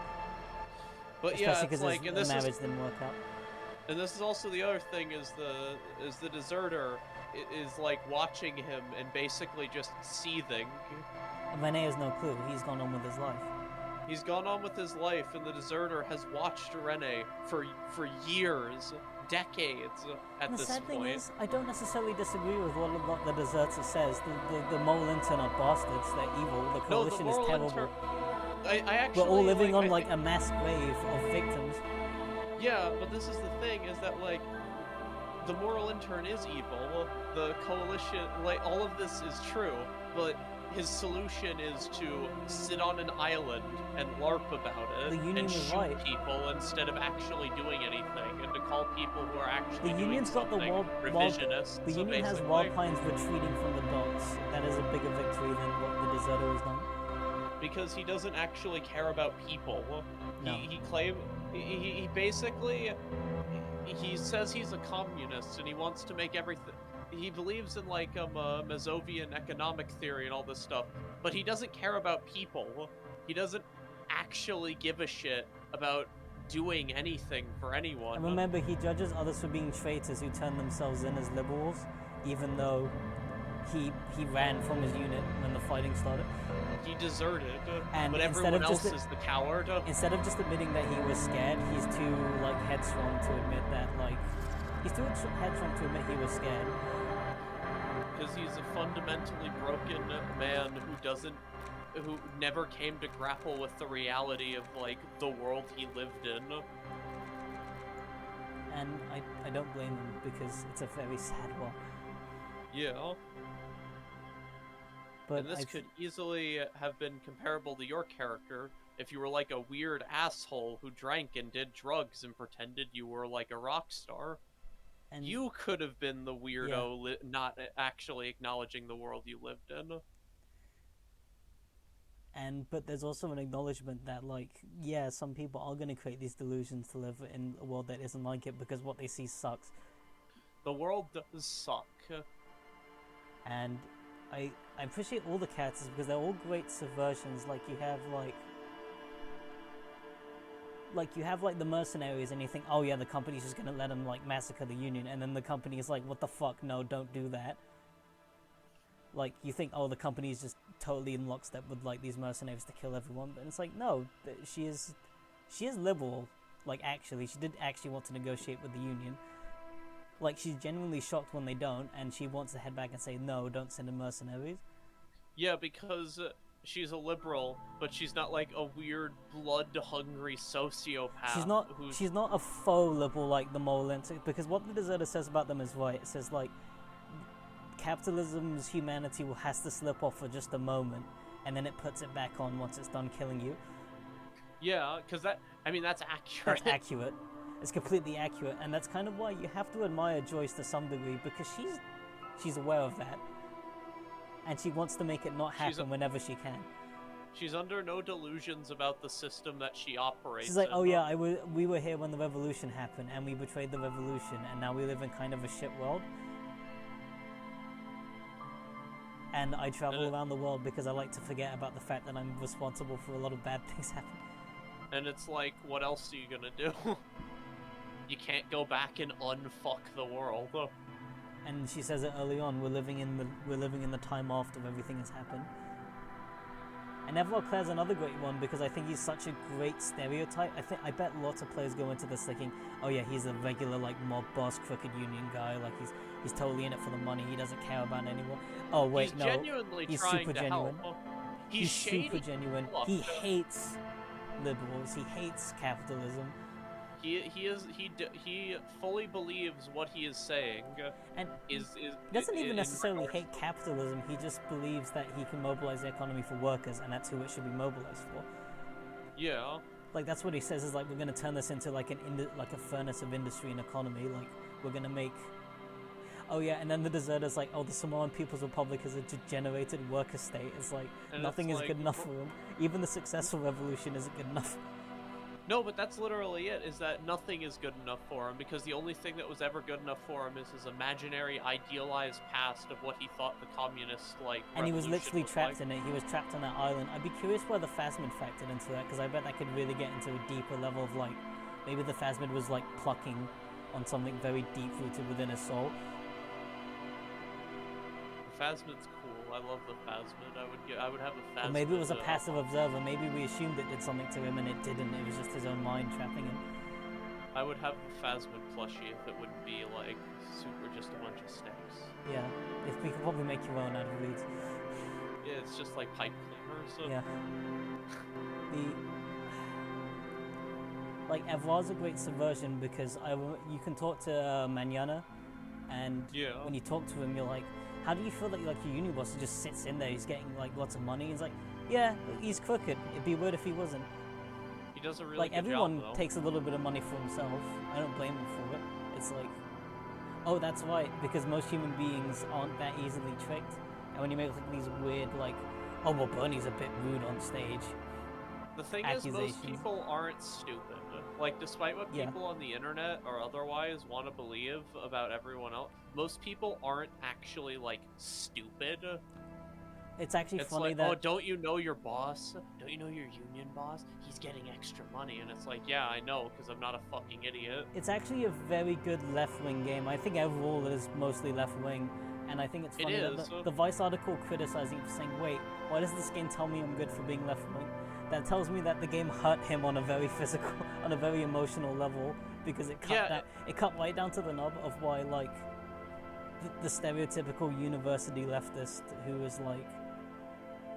But especially because like, the marriage didn't work out. And this is also the other thing: is the deserter is like watching him and basically just seething. And Rene has no clue. He's gone on with his life. He's gone on with his life, and the deserter has watched Rene for years, decades at this point. The sad thing is, I don't necessarily disagree with what the deserter says. The mole intern are bastards. They're evil. The coalition is terrible. I actually, we're all living on like a mass grave of victims. Yeah, but this is the thing: is that like the moral intern is evil. The coalition, like all of this is true, but his solution is to sit on an island and LARP about it and shoot people instead of actually doing anything, and to call people who are actually doing something revisionists. The Union has Wild Pines retreating from the docks. That is a bigger victory than what the deserter has done. Because he doesn't actually care about people. No. He basically, he says he's a communist and he wants to make everything. He believes in like Mazovian economic theory and all this stuff, but he doesn't care about people. He doesn't actually give a shit about doing anything for anyone. And remember, he judges others for being traitors who turn themselves in as liberals, even though he ran from his unit when the fighting started. He deserted, and but everyone else is the coward. Instead of just admitting that he was scared, he's too like headstrong to admit that he's too headstrong to admit he was scared. Because he's a fundamentally broken man who never came to grapple with the reality of like the world he lived in. And I don't blame him because it's a very sad one. Yeah. But and this could easily have been comparable to your character if you were like a weird asshole who drank and did drugs and pretended you were like a rock star. And you could have been the weirdo not actually acknowledging the world you lived in. But there's also an acknowledgement that some people are going to create these delusions to live in a world that isn't like it because what they see sucks. The world does suck. And I appreciate all the characters because they're all great subversions. You have the mercenaries, and you think, oh yeah, the company's just gonna let them massacre the Union, and then the company is like, what the fuck, no, don't do that. You think, oh, the company is just totally in lockstep with these mercenaries to kill everyone, but it's like, no, she is liberal. Actually, she did actually want to negotiate with the Union. She's genuinely shocked when they don't, and she wants to head back and say, no, don't send in mercenaries. Yeah, because she's a liberal, but she's not a weird, blood-hungry sociopath. She's not a faux liberal like the Mole-Intern, because what the deserter says about them is right. It says, capitalism's humanity has to slip off for just a moment, and then it puts it back on once it's done killing you. Yeah, because that's accurate. That's accurate. It's completely accurate, and that's kind of why you have to admire Joyce to some degree, because she's aware of that, and she wants to make it not happen whenever she can. She's under no delusions about the system that she operates. She's like, oh yeah, we were here when the revolution happened, and we betrayed the revolution, and now we live in kind of a shit world. And I travel around the world because I like to forget about the fact that I'm responsible for a lot of bad things happening. And it's like, what else are you gonna do? You can't go back and unfuck the world. and she says it early on. We're living in the time after everything has happened. And Evrard Claire's another great one because I think he's such a great stereotype. I bet lots of players go into this thinking, oh yeah, he's a regular like mob boss, crooked union guy. Like he's totally in it for the money. He doesn't care about anyone. Oh wait, he's no, genuinely he's trying super to genuine. help. He's shady. super genuine. Look, He hates liberals. He hates capitalism. He fully believes what he is saying. And he doesn't even necessarily hate capitalism. He just believes that he can mobilize the economy for workers, and that's who it should be mobilized for. Yeah. Like that's what he says is like we're gonna turn this into like a furnace of industry and economy. Like we're gonna make. Oh yeah, and then the deserter's like, oh, the Samoan People's Republic is a degenerated worker state. It's like And nothing it's is like, good enough for him. Even the successful revolution isn't good enough. No, but that's literally it, is that nothing is good enough for him, because the only thing that was ever good enough for him is his imaginary, idealized past of what he thought the communist, like, And he was revolution literally trapped like. in it. He was trapped on that island. I'd be curious where the Phasmid factored into that, because I bet that could really get into a deeper level of, like, maybe the Phasmid was, like, plucking on something very deep-rooted within his soul. Phasmid's cool. I love the Phasmid. I would have a Phasmid. Or maybe it was a passive observer. Maybe we assumed it did something to him and it didn't. It was just his own mind trapping him. I would have a Phasmid plushie if it wouldn't be, like, super just a bunch of sticks. Yeah. If we could probably make your own out of reeds. Yeah, it's just like pipe cleaners. Yeah. Like, Evrard's a great subversion because you can talk to Manana, and Yeah. when you talk to him, you're like, how do you feel that like your uni boss just sits in there, he's getting like lots of money? He's like, yeah, he's crooked. It'd be weird if he wasn't. He does a really Like good everyone job, though. takes a little bit of money for himself. I don't blame him for it. It's like, oh, that's right, because most human beings aren't that easily tricked. And when you make like these weird like, oh well, Bernie's a bit rude on stage. The thing is, most accusations. people aren't stupid. Like, despite what Yeah. people on the internet or otherwise want to believe about everyone else, most people aren't actually, like, stupid. It's actually It's funny like, that oh, don't you know your boss? Don't you know your union boss? He's getting extra money. And it's like, yeah, I know, because I'm not a fucking idiot. it's actually a very good left-wing game. I think overall it is mostly left-wing, and I think it's It funny that is. the Vice article criticizing it for saying, wait, why does this game tell me I'm good for being left-wing? That tells me that the game hurt him on a very physical, on a very emotional level, because it cut right down to the nub of why, like, the stereotypical university leftist who is like,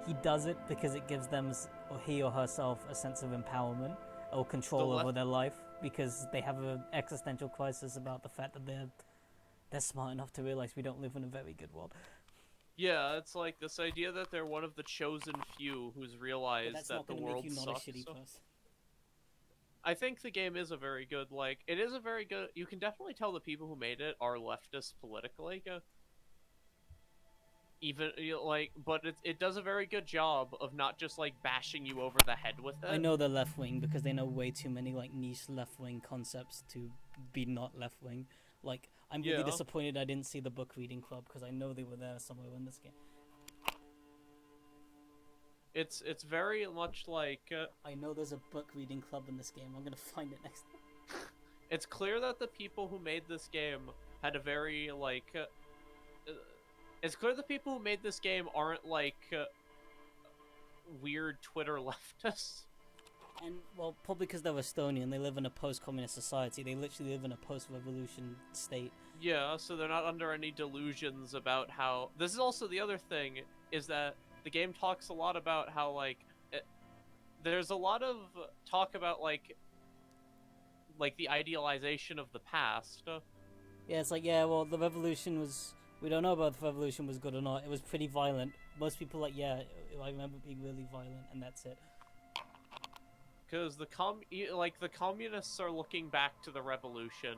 he does it because it gives them, or he or herself, a sense of empowerment or control over their life, because they have an existential crisis about the fact that they're smart enough to realize we don't live in a very good world. Yeah, it's like this idea that they're one of the chosen few who's But realized that's that not the going to world make you not sucks. a shitty person. I think the game is a very good, like, it is a very good, you can definitely tell the people who made it are leftists politically. Even, like, but it does a very good job of not just, like, bashing you over the head with it. I know they're left wing because they know way too many like niche left wing concepts to be not left wing. Like, I'm really Yeah. disappointed I didn't see the book reading club because I know they were there somewhere in this game. It's very much like, I know there's a book reading club in this game. I'm gonna find it next time. it's clear that the people who made this game had a very, like, it's clear the people who made this game aren't, like, weird Twitter leftists. And well, probably because they're Estonian, they live in a post-communist society. They literally live in a post-revolution state. Yeah, so they're not under any delusions about how... This is also the other thing, is that the game talks a lot about how, like, there's a lot of talk about, like, the idealization of the past. Yeah, it's like, yeah, well, the revolution was... We don't know about if the revolution was good or not. It was pretty violent. Most people are like, yeah, I remember it being really violent, and that's it. Because the communists are looking back to the revolution.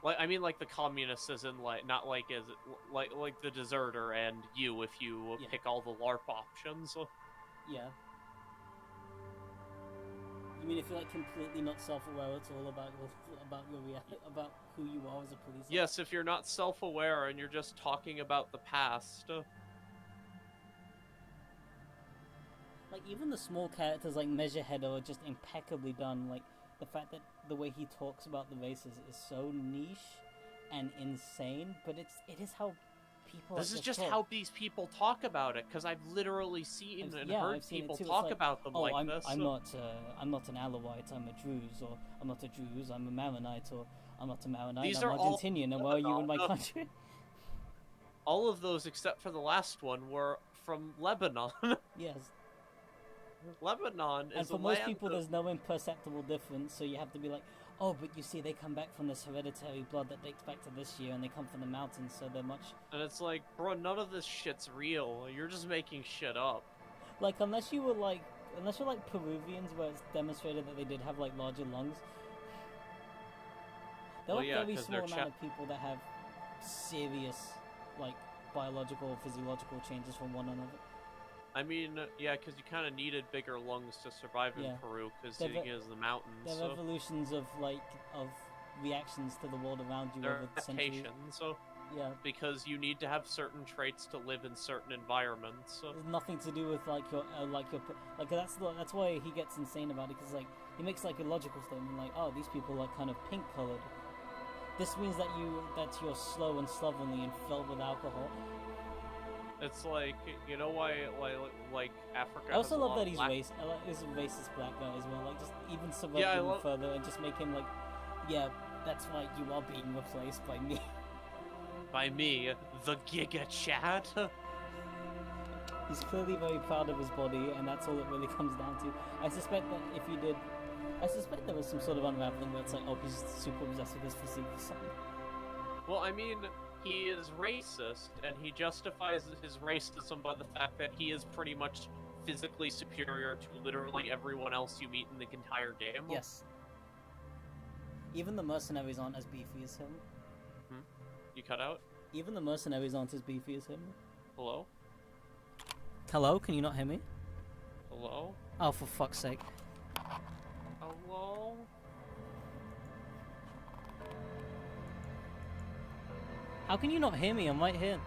Like, I mean, like, the communists as in, like, not like as, like the deserter and you if you pick all the LARP options. Yeah. You mean if you're like completely not self-aware, it's all about about who you are as a police officer? Yes, if you're not self-aware and you're just talking about the past. Like, even the small characters like Measurehead are just impeccably done. Like, the fact that the way he talks about the races is so niche and insane, but it is how people. This is like, just talk. how these people talk about it, because I've literally seen and heard I've seen people it too. It's talk like, about them oh, like I'm, this. I'm not an Alawite, I'm a Druze, or I'm not a Druze, I'm a Maronite, or I'm not a Maronite, These I'm are all Argentinian, and why are you in my country? All of those, except for the last one, were from Lebanon. Yes. Lebanon And is for a most land people, of- there's no imperceptible difference, so you have to be like, oh, but you see, they come back from this hereditary blood that dates back to this year, and they come from the mountains, so they're much... And it's like, bro, none of this shit's real. You're just making shit up. Like, unless you're like Peruvians, where it's demonstrated that they did have, like, larger lungs. There Well, are yeah, very 'cause small they're amount of people that have serious, like, biological or physiological changes from one another. I mean, yeah, because you kind of needed bigger lungs to survive in Yeah. Peru, because They're it ve- is the mountains. They're So evolutions of, like, of reactions to the world around you they're over the centuries. adaptations. So Yeah. because you need to have certain traits to live in certain environments. So There's nothing to do with like your that's why he gets insane about it, because like he makes like a logical statement like, oh, these people are like kind of pink colored. This means that you're slow and slovenly and filled with alcohol. it's like, you know why like Africa. I also has a love lot that of he's black- he's a racist black guy as well. Like just even subvert Yeah, I him love- further and just make him like, yeah, that's right, you are being replaced by me. by me, the Giga Chad. He's clearly very proud of his body, and that's all it really comes down to. I suspect there was some sort of unraveling where it's like, oh, he's super obsessed with his physique or something. Well, I mean, he is racist, and he justifies his racism by the fact that he is pretty much physically superior to literally everyone else you meet in the entire game. Yes. Even the mercenaries aren't as beefy as him. You cut out? Even the mercenaries aren't as beefy as him. Hello? Hello, can you not hear me? Hello? Oh, for fuck's sake. Hello? How can you not hear me? I'm right here.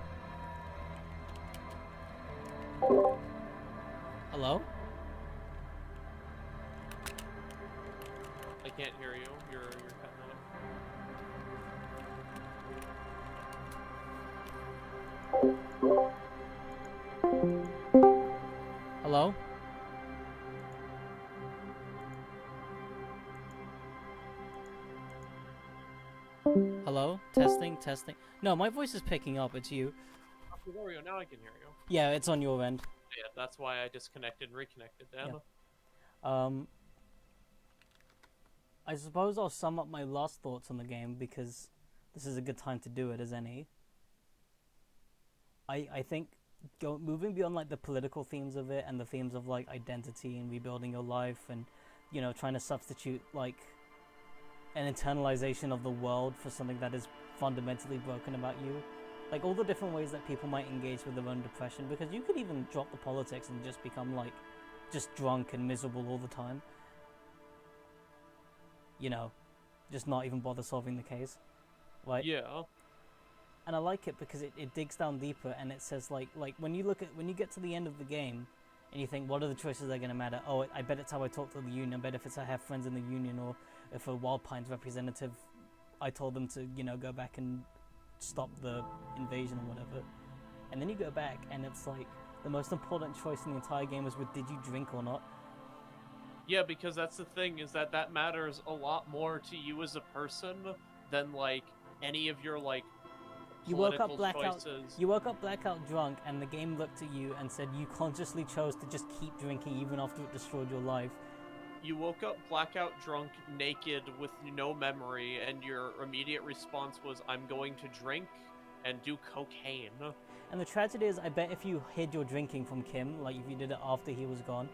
Hello? I can't hear you. You're cutting out. Hello? Hello? Testing, testing. No, my voice is picking up, it's you. Okay, there we go. Now I can hear you. Yeah, it's on your end. Yeah, that's why I disconnected and reconnected, Dan. Yeah. I suppose I'll sum up my last thoughts on the game, because this is a good time to do it as any. I think moving beyond like the political themes of it and the themes of like identity and rebuilding your life and, you know, trying to substitute like an internalization of the world for something that is fundamentally broken about you. Like all the different ways that people might engage with their own depression, because you could even drop the politics and just become like just drunk and miserable all the time. You know, just not even bother solving the case. Right? Yeah. And I like it because it digs down deeper, and it says like when you get to the end of the game and you think, what are the choices that are going to matter? Oh, I bet it's how I talk to the union. I bet if it's I have friends in the union, or if a Wild Pines representative, I told them to, you know, go back and stop the invasion or whatever. And then you go back and it's like the most important choice in the entire game was did you drink or not? Yeah, because that's the thing, is that matters a lot more to you as a person than like any of your like You woke up political blackout. choices. You woke up blackout drunk, and the game looked at you and said you consciously chose to just keep drinking even after it destroyed your life. You woke up blackout drunk, naked, with no memory, and your immediate response was, I'm going to drink and do cocaine. And the tragedy is, I bet if you hid your drinking from Kim, like if you did it after he was gone,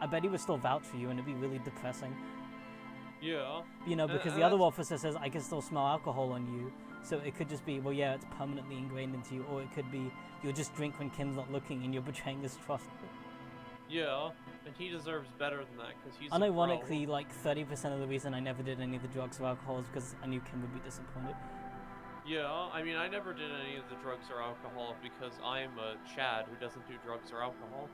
I bet he would still vouch for you, and it'd be really depressing. Yeah. You know, because the other officer says, I can still smell alcohol on you. So it could just be, well, yeah, it's permanently ingrained into you, or it could be you'll just drink when Kim's not looking and you're betraying his trust. Yeah, and he deserves better than that, because he's Unironically, like 30% of the reason I never did any of the drugs or alcohol is because I knew Kim would be disappointed. Yeah, I mean, I never did any of the drugs or alcohol because I'm a Chad who doesn't do drugs or alcohol.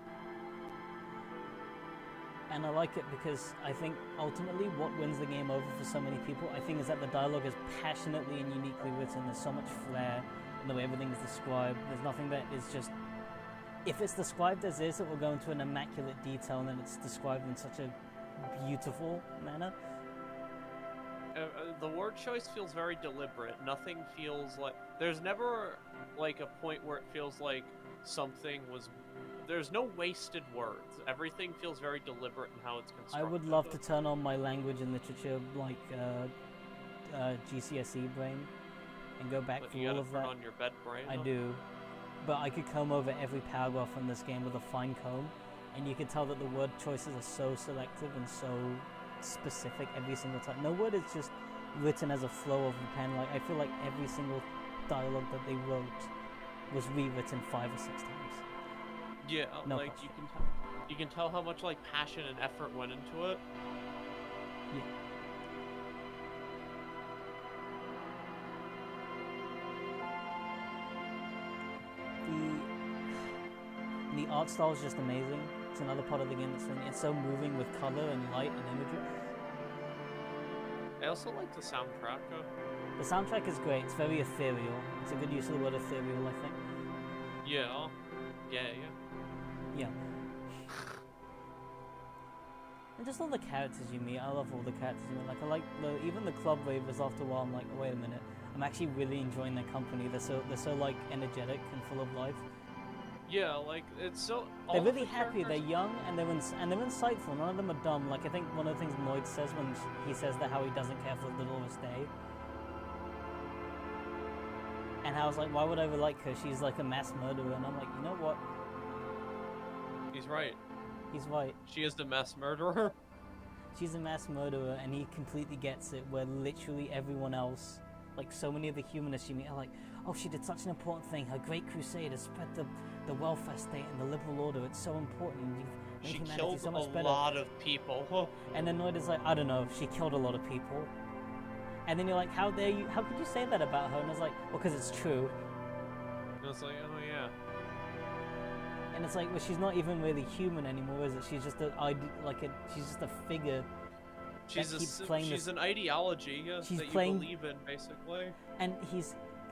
And I like it because I think ultimately what wins the game over for so many people, I think, is that the dialogue is passionately and uniquely written. There's so much flair in the way everything is described. There's nothing that is just... If it's described as is, it will go into an immaculate detail, and then it's described in such a beautiful manner. The word choice feels very deliberate. Nothing feels like... There's never, like, a point where it feels like something was... There's no wasted words. Everything feels very deliberate in how it's constructed. I would love to turn on my language and literature, like, GCSE brain, and go back But through you all gotta of turn that. on your bed brain. I do. But I could comb over every paragraph in this game with a fine comb, and you could tell that the word choices are so selective and so specific every single time. No word is just written as a flow of the pen. Like, I feel like every single dialogue that they wrote was rewritten 5 or 6 times. Yeah, No like question. you can tell how much like passion and effort went into it. Yeah. The art style is just amazing. It's another part of the game that's really, it's so moving with color and light and imagery. I also like the soundtrack. The soundtrack is great. It's very ethereal. It's a good use of the word ethereal, I think. Yeah. Yeah. And just all the characters you meet. I love all the characters you meet. Like, I like even the club ravers. After a while, I'm like, oh, wait a minute. I'm actually really enjoying their company. They're so like energetic and full of life. Yeah, like it's so. They're really happy. They're young and they're insightful. None of them are dumb. Like, I think one of the things Lloyd says when he says that how he doesn't care for Dolores Day. And I was like, why would I ever like her? She's like a mass murderer. And I'm like, you know what? He's right. He's right. She is the mass murderer. She's a mass murderer, and he completely gets it, where literally everyone else, like so many of the humanists you meet, are like, oh, she did such an important thing. Her great crusade has spread the welfare state and the liberal order. It's so important. You've made She humanity killed so much a better. lot of people. And then Lloyd is like, I don't know, she killed a lot of people. And then you're like, how could you say that about her? And it's like, well, because it's true. And it's like, oh yeah. And it's like, well, she's not even really human anymore, is it? She's just she's just a figure. She's an ideology that you believe in, basically. And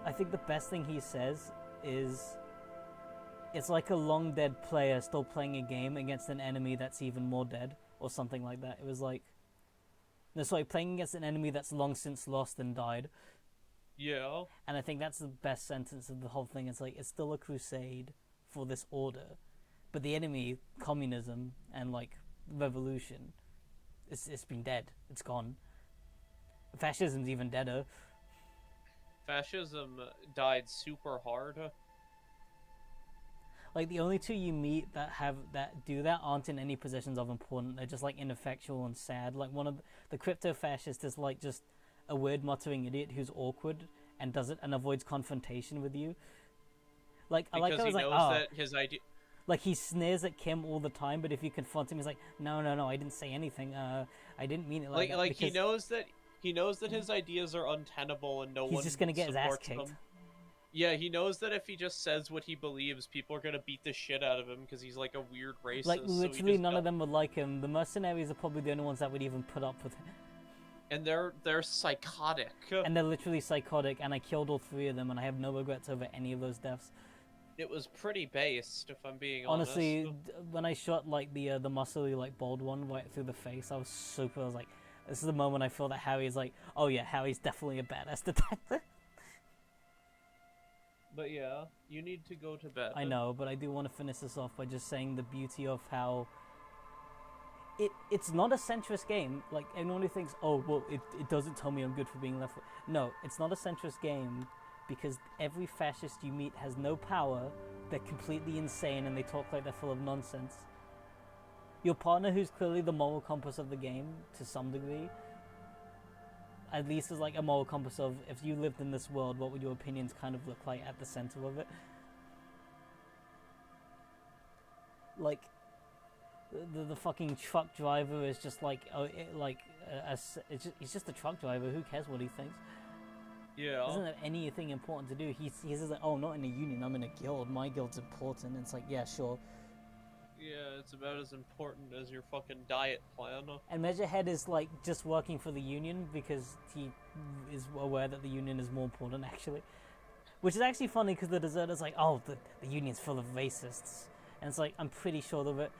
I think the best thing he says is, it's like a long dead player still playing a game against an enemy that's even more dead, or something like that. It was like, no, sorry, playing against an enemy that's long since lost and died. Yeah. And I think that's the best sentence of the whole thing. It's like, it's still a crusade for this order, but the enemy, communism and like revolution, it's been dead. It's gone. Fascism's even deader. Fascism died super hard. Like, the only two you meet that do that aren't in any positions of importance. They're just like ineffectual and sad. Like, one of the crypto fascist is like just a weird muttering idiot who's awkward and does it and avoids confrontation with you. Like, Because I like how he he's like, knows that his idea. Like, he sneers at Kim all the time, but if you confront him, he's like, no, I didn't say anything. I didn't mean it like that. Like he knows that his ideas are untenable and he's just gonna get his ass kicked. Them. Yeah, he knows that if he just says what he believes, people are gonna beat the shit out of him because he's like a weird racist. Like, literally none of them would like him. The mercenaries are probably the only ones that would even put up with him. And they're psychotic. And they're literally psychotic, and I killed all 3 of them, and I have no regrets over any of those deaths. It was pretty based, if I'm being honestly, honest. When I shot like the muscly like bald one right through the face, I was like, this is the moment I feel that Harry is like, oh yeah, Harry's definitely a badass detective. But yeah, you need to go to bed. I know, but I do want to finish this off by just saying the beauty of how it's not a centrist game. Like, everyone who thinks, oh well, it doesn't tell me I'm good for being left. No, it's not a centrist game. Because every fascist you meet has no power, they're completely insane, and they talk like they're full of nonsense. Your partner, who's clearly the moral compass of the game, to some degree, at least is like a moral compass of, if you lived in this world, what would your opinions kind of look like at the center of it? Like, the fucking truck driver is just like, he's just a truck driver, who cares what he thinks? Yeah. Doesn't have anything important to do. He says like, oh, I'm not in a union, I'm in a guild. My guild's important. And it's like, yeah, sure. Yeah, it's about as important as your fucking diet plan. And Measurehead is like just working for the Union because he is aware that the Union is more important, actually. Which is actually funny because the deserter's like, oh, the Union's full of racists. And it's like, I'm pretty sure of it.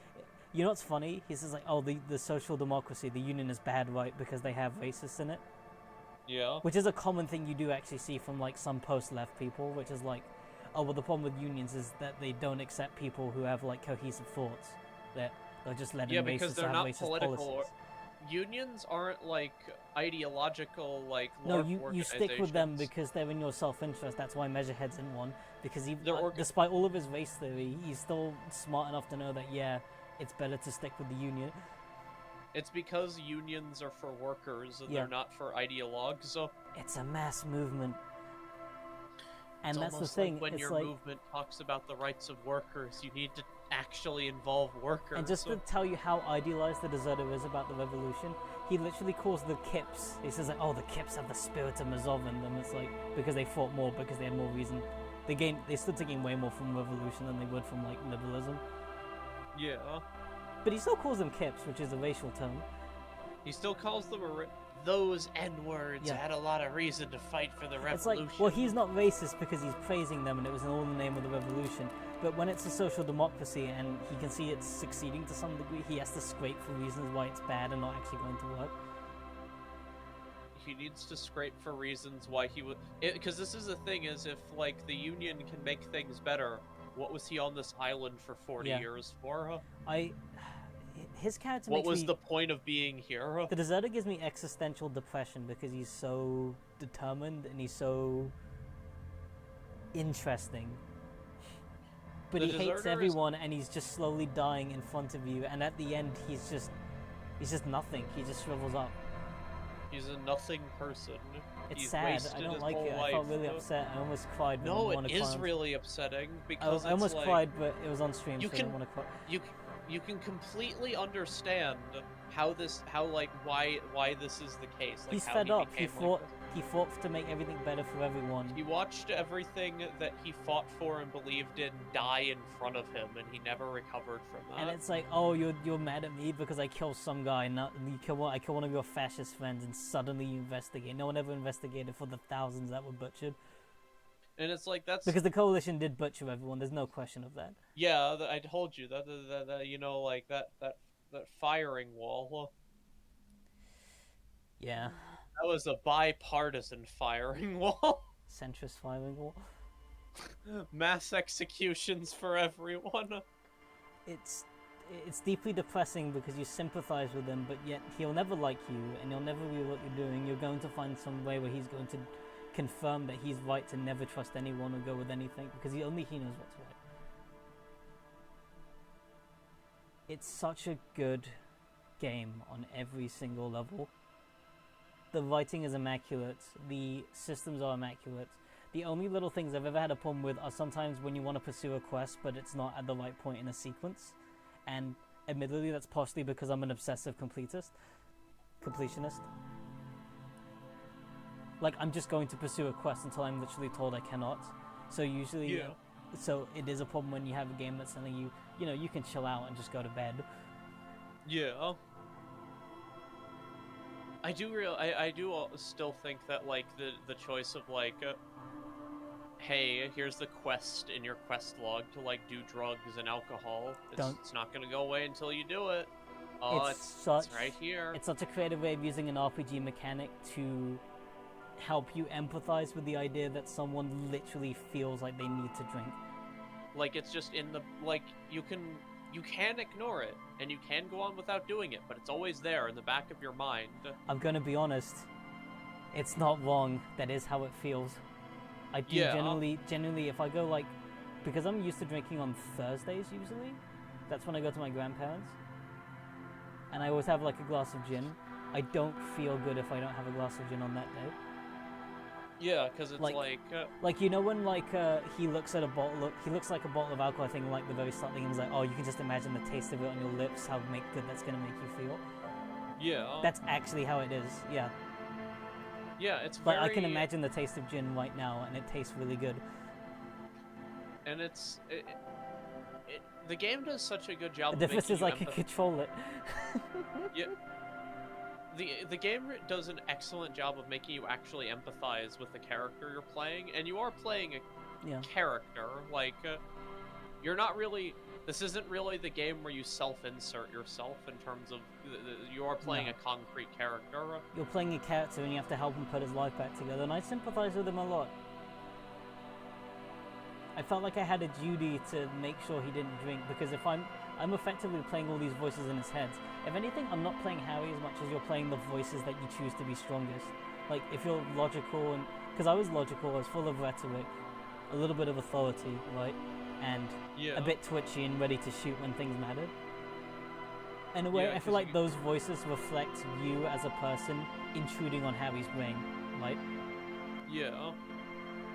You know what's funny? He says like, oh, the social democracy, the Union is bad, right, because they have racists in it. Yeah. Which is a common thing you do actually see from like some post-left people, which is like, oh, well, the problem with unions is that they don't accept people who have like cohesive thoughts. They'll just let in because racists they're have not racist political. policies. Unions aren't like ideological like. No, LARP you stick with them organizations. because they're in your self-interest. That's why Measurehead's in one. Because They're despite all of his race theory, he's still smart enough to know that yeah, it's better to stick with the Union. It's because unions are for workers and Yeah. they're not for ideologues. So It's a mass movement. And it's that's the almost thing. like when it's your like, movement talks about the rights of workers, you need to actually involve workers. and just to tell you how idealized the deserter is about the revolution, he literally calls the Kips. He says like, oh, the Kips have the spirit of Mazov in them. It's like because they fought more, because they had more reason. They stood to gain way more from revolution than they would from like liberalism. Yeah. But he still calls them Kips, which is a racial term. He still calls them those N-words Yeah. had a lot of reason to fight for the revolution. It's like, well, he's not racist because he's praising them and it was all in the name of the revolution. But when it's a social democracy and he can see it's succeeding to some degree, he has to scrape for reasons why it's bad and not actually going to work. He needs to scrape for reasons why he would. Because this is the thing: is if like the Union can make things better, what was he on this island for 40 Yeah. years for? His character What makes was me... the point of being here? The deserter gives me existential depression because he's so determined and he's so interesting. But The he hates deserter is- everyone and he's just slowly dying in front of you, and at the end he's just nothing. He just shrivels up. He's a nothing person. It's He's sad. wasted I don't his like whole it. I felt life. really upset. I almost cried. But No, didn't it want to is cry. really upsetting because I almost it's like, cried, but it was on stream, you so I can- didn't want to cry. you can completely understand why this is the case. Like He's how fed he up. He became like this. fought to make everything better for everyone. He watched everything that he fought for and believed in die in front of him, and he never recovered from that. And it's like, oh, you're mad at me because I killed some guy, and I kill one of your fascist friends, and suddenly you investigate. No one ever investigated for the thousands that were butchered. And it's like that's Because the coalition did butcher everyone. There's no question of that. yeah. I told you that you know like that firing wall. Yeah, That was a bipartisan firing wall. centrist firing wall. Mass executions for everyone. It's deeply depressing because you sympathize with him, but yet he'll never like you, and he'll never realize what you're doing. You're going to find some way where he's going to confirm that he's right to never trust anyone or go with anything, because only he knows what's right. It's such a good game on every single level. The writing is immaculate. The systems are immaculate. The only little things I've ever had a problem with are sometimes when you want to pursue a quest, but it's not at the right point in a sequence. And admittedly, that's partially because I'm an obsessive completionist. Like, I'm just going to pursue a quest until I'm literally told I cannot. So usually, Yeah. so it is a problem when you have a game that's telling you, you can chill out and just go to bed. Yeah. I do still think that like the choice of like hey, here's the quest in your quest log to like do drugs and alcohol. It's not gonna go away until you do it. Oh, it's right here. It's such a creative way of using an RPG mechanic to help you empathize with the idea that someone literally feels like they need to drink. Like it's just in the like you can ignore it and you can go on without doing it, but it's always there in the back of your mind. I'm gonna be honest, it's not wrong. That is how it feels. I do genuinely, if I go like, because I'm used to drinking on Thursdays usually, that's when I go to my grandparents, and I always have like a glass of gin. I don't feel good if I don't have a glass of gin on that day. Yeah, because it's like when he looks at a bottle, he looks like a bottle of alcohol, I think, like the very start thing, and he's like, oh, you can just imagine the taste of it on your lips, how good that's gonna make you feel. Yeah. That's actually how it is. Yeah. Yeah, it's like I can imagine the taste of gin right now, and it tastes really good. And the game does such a good job. The of difference making is you I can control it. Yeah. The game does an excellent job of making you actually empathize with the character you're playing, and you are playing a Yeah. character. Like, you're not really. This isn't really the game where you self-insert yourself in terms of you are playing No. a concrete character. You're playing a character and you have to help him put his life back together, and I sympathize with him a lot. I felt like I had a duty to make sure he didn't drink, because if I'm effectively playing all these voices in his head. If anything, I'm not playing Harry as much as you're playing the voices that you choose to be strongest. Like, if you're logical, and because I was logical, I was full of rhetoric, a little bit of authority, right? And a bit twitchy and ready to shoot when things mattered. In a way, Yeah, I feel like those voices reflect you as a person intruding on Harry's brain, right? Yeah.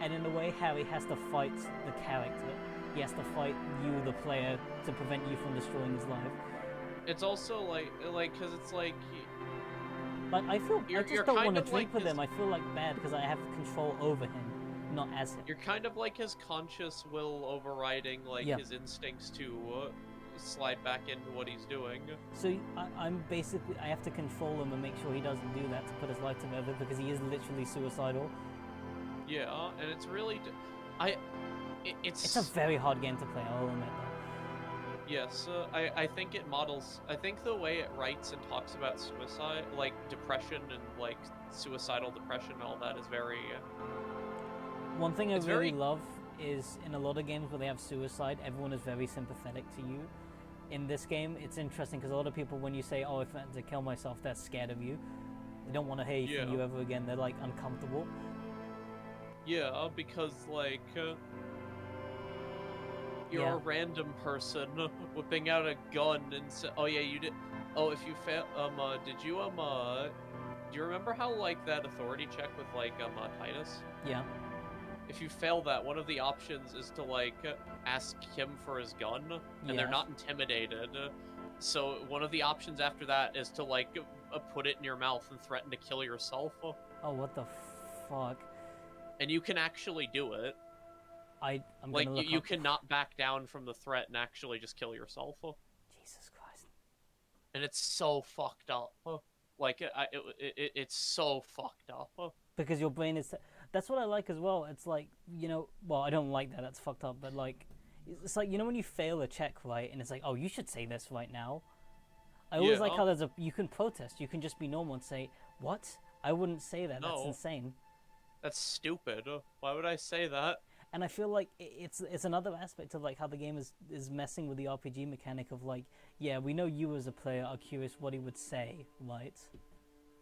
And in a way, Harry has to fight the character. He has to fight you, the player, to prevent you from destroying his life. It's also like, cause it's like. Like, I You're just don't want to kind of drink like with his- him. I feel like bad because I have control over him, not as him. You're kind of like his conscious will overriding like Yeah. his instincts to slide back into what he's doing. So I'm basically, I have to control him and make sure he doesn't do that to put his life together, because he is literally suicidal. Yeah, and it's really, It's a very hard game to play, I'll admit that. Yes, I think it models. I think the way it writes and talks about suicide, like depression and like suicidal depression and all that, is very. One thing I It's really very- love is in a lot of games where they have suicide, everyone is very sympathetic to you. In this game, it's interesting because a lot of people, when you say, "Oh, if I had to kill myself," they're scared of you. They don't want to hear from Yeah. you ever again. They're like uncomfortable. Yeah, because like. You're Yeah. a random person whipping out a gun and say, "Oh yeah, you did." Oh, if you fail, did you do you remember how like that authority check with like Titus? Yeah. If you fail that, one of the options is to like ask him for his gun, and they're Yes. not intimidated. So one of the options after that is to like put it in your mouth and threaten to kill yourself, Oh, what the fuck? and you can actually do it. I'm Like gonna look you up. cannot back down from the threat and actually just kill yourself. Jesus Christ. And it's so fucked up. Like it's so fucked up. Because your brain is. That's what I like as well. It's like, well, I don't like that. That's fucked up. But like, it's like, when you fail a check, right? And it's like, oh, you should say this right now. I always like Yeah. how you can protest. You can just be normal and say, what? I wouldn't say that. That's No. insane. That's stupid. Why would I say that? And I feel like it's another aspect of like how the game is messing with the RPG mechanic of like, yeah, we know you as a player are curious what he would say, right?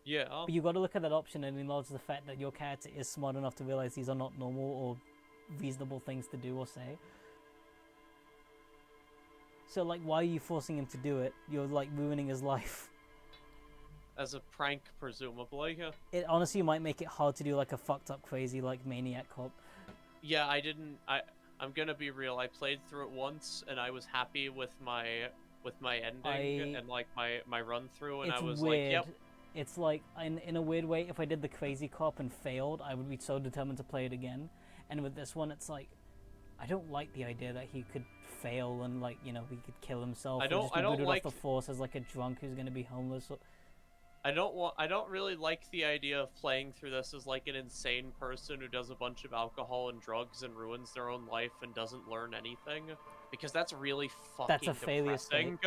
Yeah. But you got to look at that option and acknowledge the fact that your character is smart enough to realize these are not normal or reasonable things to do or say. So like, why are you forcing him to do it? You're like ruining his life. As a prank, presumably. It honestly might make it hard to do like a fucked up, crazy like maniac cop. Yeah, I'm gonna be real. I played through it once, and I was happy with my ending and like my run through, and It's I was weird. like, yep. It's like, in a weird way, if I did the crazy cop and failed, I would be so determined to play it again. And with this one, it's like, I don't like the idea that he could fail and like, he could kill himself. I or don't- just be I don't booted like- off the force as like a drunk who's gonna be homeless. I don't really like the idea of playing through this as like an insane person who does a bunch of alcohol and drugs and ruins their own life and doesn't learn anything, because that's really fucking That's a failure depressing.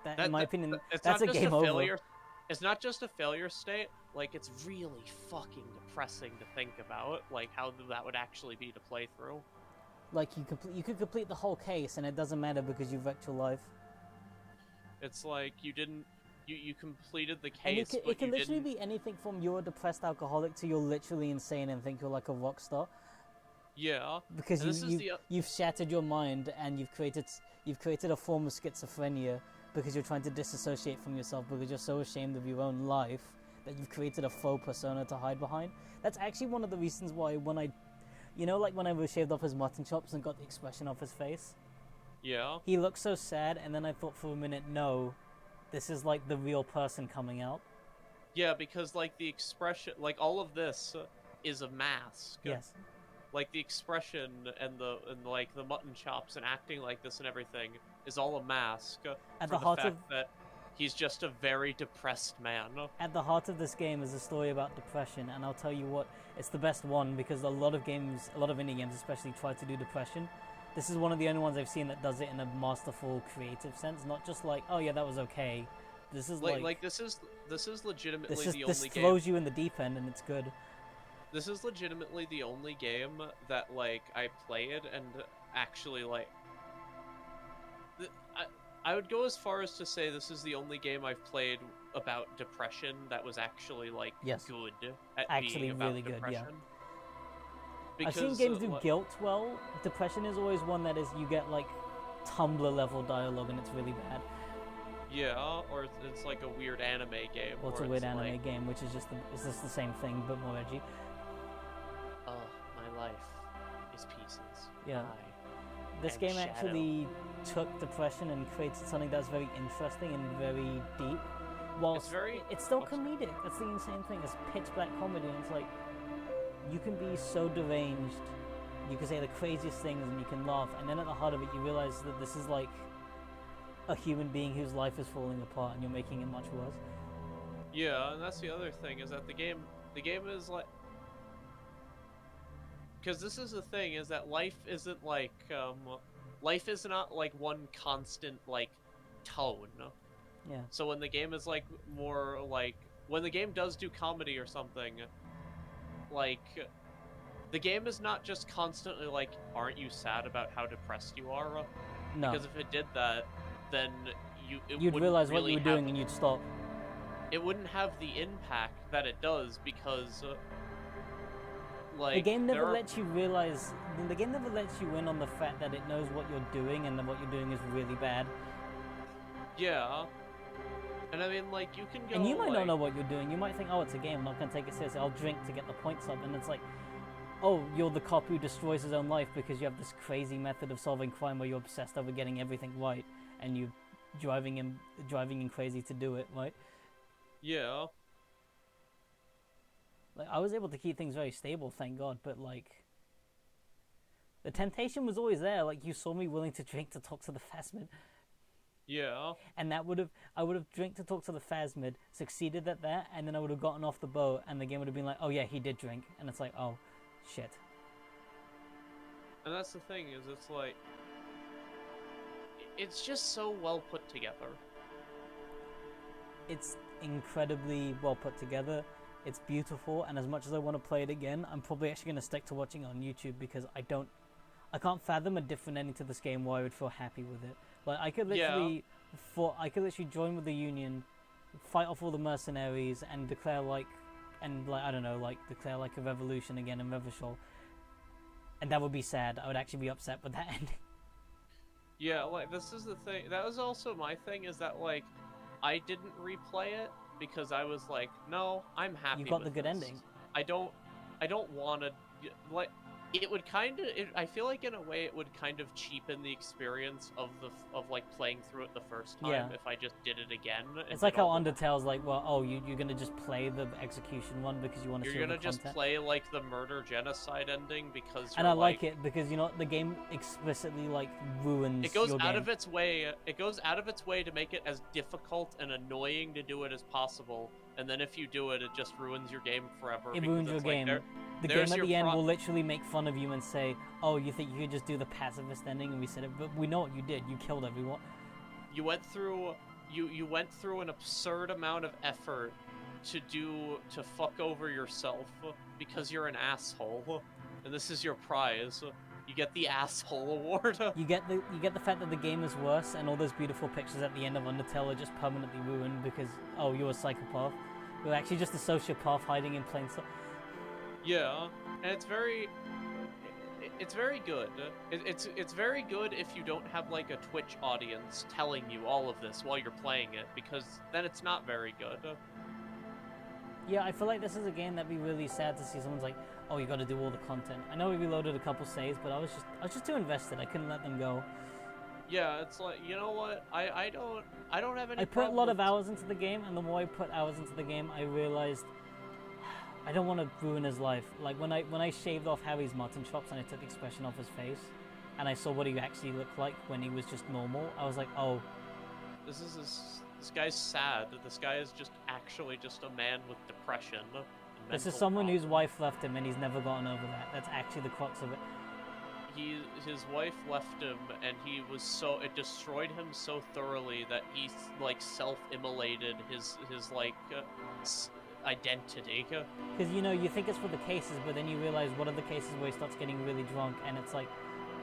That in my opinion, It's that's not a just game over. failure. It's not just a failure state. Like, it's really fucking depressing to think about, like how that would actually be to play through. Like you could complete the whole case and it doesn't matter because you've wrecked your life. It's like you didn't. You completed the And case, it but can you literally didn't. be anything from you're a depressed alcoholic to you're literally insane and think you're like a rock star. Yeah. Because And this is you've shattered your mind and you've created a form of schizophrenia because you're trying to disassociate from yourself because you're so ashamed of your own life that you've created a faux persona to hide behind. That's actually one of the reasons why when I shaved off his mutton chops and got the expression off his face, Yeah. he looked so sad, and then I thought for a minute, no, this is like the real person coming out. Yeah, because like the expression, like all of this is a mask. Yes. like the expression and like the mutton chops and acting like this and everything is all a mask At for the the heart fact of that he's just a very depressed man. At the heart of this game is a story about depression, and I'll tell you what, it's the best one because a lot of indie games especially, try to do depression. This is one of the only ones I've seen that does it in a masterful, creative sense, not just like, oh yeah, that was okay. This is this is legitimately the this only throws game. you in the deep end, and it's good. This is legitimately the only game that like I played and actually like. I would go as far as to say this is the only game I've played about depression that was actually like Yes. good at Actually being about really good, yeah. depression. I've seen games do guilt well. Depression is always one that is, you get like Tumblr level dialogue and it's really bad. Yeah, or it's like a weird anime game. Or it's a weird anime game, which is just the same thing but more edgy. Oh, my life is pieces. Yeah. I This am game shadow. actually took depression and created something that's very interesting and very deep. Whilst it's still comedic. That's the insane thing. It's pitch black comedy, and it's like you can be so deranged, you can say the craziest things, and you can laugh. And then at the heart of it, you realize that this is like a human being whose life is falling apart, and you're making it much worse. Yeah, and that's the other thing is that the game is like, because this is the thing is that life isn't like life is not like one constant like tone. Yeah. So when the game is like more like when the game does do comedy or something, like the game is not just constantly like, aren't you sad about how depressed you are? No. Because if it did that, then you'd realize what you were doing and you'd stop. It wouldn't have the impact that it does because like the game never lets you realize. The game never lets you in on the fact that it knows what you're doing and that what you're doing is really bad. Yeah. And I mean, like, you can go. And you might not know what you're doing. You might think, oh, it's a game, I'm not going to take it seriously. I'll drink to get the points up. And it's like, oh, you're the cop who destroys his own life because you have this crazy method of solving crime where you're obsessed over getting everything right, and you're driving him crazy to do it, right? Yeah. Like, I was able to keep things very stable, thank God, but like, the temptation was always there. Like, you saw me willing to drink to talk to the phasmid. Yeah. And I would have drank to talk to the phasmid, succeeded at that, and then I would have gotten off the boat, and the game would have been like, oh yeah, he did drink, and it's like, oh, shit. And that's the thing is, it's like, it's just so well put together. It's incredibly well put together. It's beautiful, and as much as I want to play it again, I'm probably actually going to stick to watching it on YouTube because I can't fathom a different ending to this game where I would feel happy with it. Like, I could literally join with the Union, fight off all the mercenaries, and declare a revolution again in Revachol. And that would be sad. I would actually be upset with that ending. Yeah, like, this is the thing. That was also my thing, is that, like, I didn't replay it because I was like, no, I'm happy with You got the good this. ending. I don't want to, like, it would kind of, I feel like in a way it would kind of cheapen the experience of like playing through it the first time if I just did it again. It's like how Undertale's like, well, oh, you're gonna just play the execution one because you want to see all the content. You're gonna just play like the murder genocide ending because and I like it because, you know, the game explicitly like ruins it goes your out game. of its way. It goes out of its way to make it as difficult and annoying to do it as possible. And then if you do it, it just ruins your game forever. It ruins your game. The game at the end will literally make fun of you and say, oh, you think you could just do the pacifist ending? And we said it, but we know what you did. You killed everyone. You went through an absurd amount of effort to fuck over yourself because you're an asshole. And this is your prize. You get the asshole award. You get the fact that the game is worse, and all those beautiful pictures at the end of Undertale are just permanently ruined because, oh, you're a psychopath. You're actually just a sociopath hiding in plain sight. Yeah, and it's very good. It's very good if you don't have like a Twitch audience telling you all of this while you're playing it, because then it's not very good. Yeah, I feel like this is a game that'd be really sad to see someone's like, oh, you got to do all the content. I know we reloaded a couple saves, but I was just too invested. I couldn't let them go. Yeah, it's like, you know what? I don't have any. I put a lot of hours into the game, and the more I put hours into the game, I realized I don't want to ruin his life. Like when I shaved off Harry's mutton chops and I took the expression off his face, and I saw what he actually looked like when he was just normal, I was like, oh, This guy's sad. This guy is just actually just a man with depression. And this is mental someone whose problems. wife left him and he's never gotten over that. That's actually the crux of it. His wife left him, and it destroyed him so thoroughly that he like self-immolated his identity. Because you think it's for the cases, but then you realize what are the cases where he starts getting really drunk, and it's like,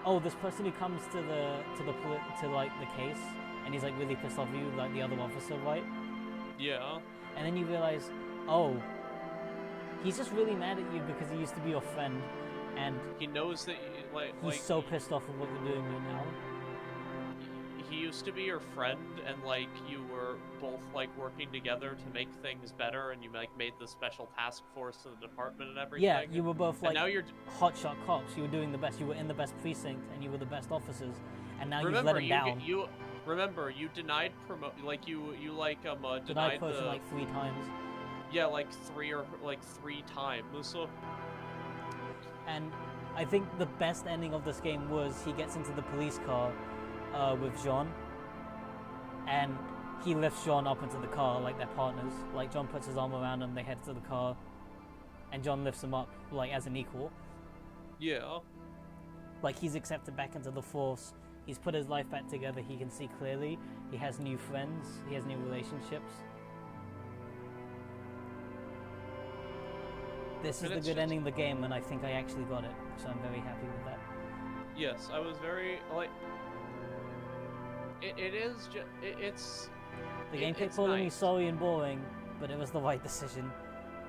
oh, this person who comes to the case, and he's like really pissed off you, like the other officer, right? Yeah. And then you realize, oh, he's just really mad at you because he used to be your friend, and He knows that he's so pissed off with what you're doing right now. he used to be your friend, and like you were both like working together to make things better, and you like made the special task force of the department and everything. Yeah, you were both And like now you're hotshot cops. You were doing the best. You were in the best precinct, and you were the best officers. And now you've remember let him down. you denied Denied denied promotion the like 3 times. yeah like three times. So And I think the best ending of this game was he gets into the police car with Jean, and he lifts Jean up into the car like they're partners. Like John puts his arm around him, they head to the car, and John lifts him up like as an equal. yeah. Like he's accepted back into the force. He's put his life back together. He can see clearly. He has new friends. He has new relationships. This is And the it's good just- ending of the game, and I think I actually got it. So I'm very happy with that. Yes, I was very like. It is just it's. The gameplay it's calling me nice. sorry and boring, but it was the right decision.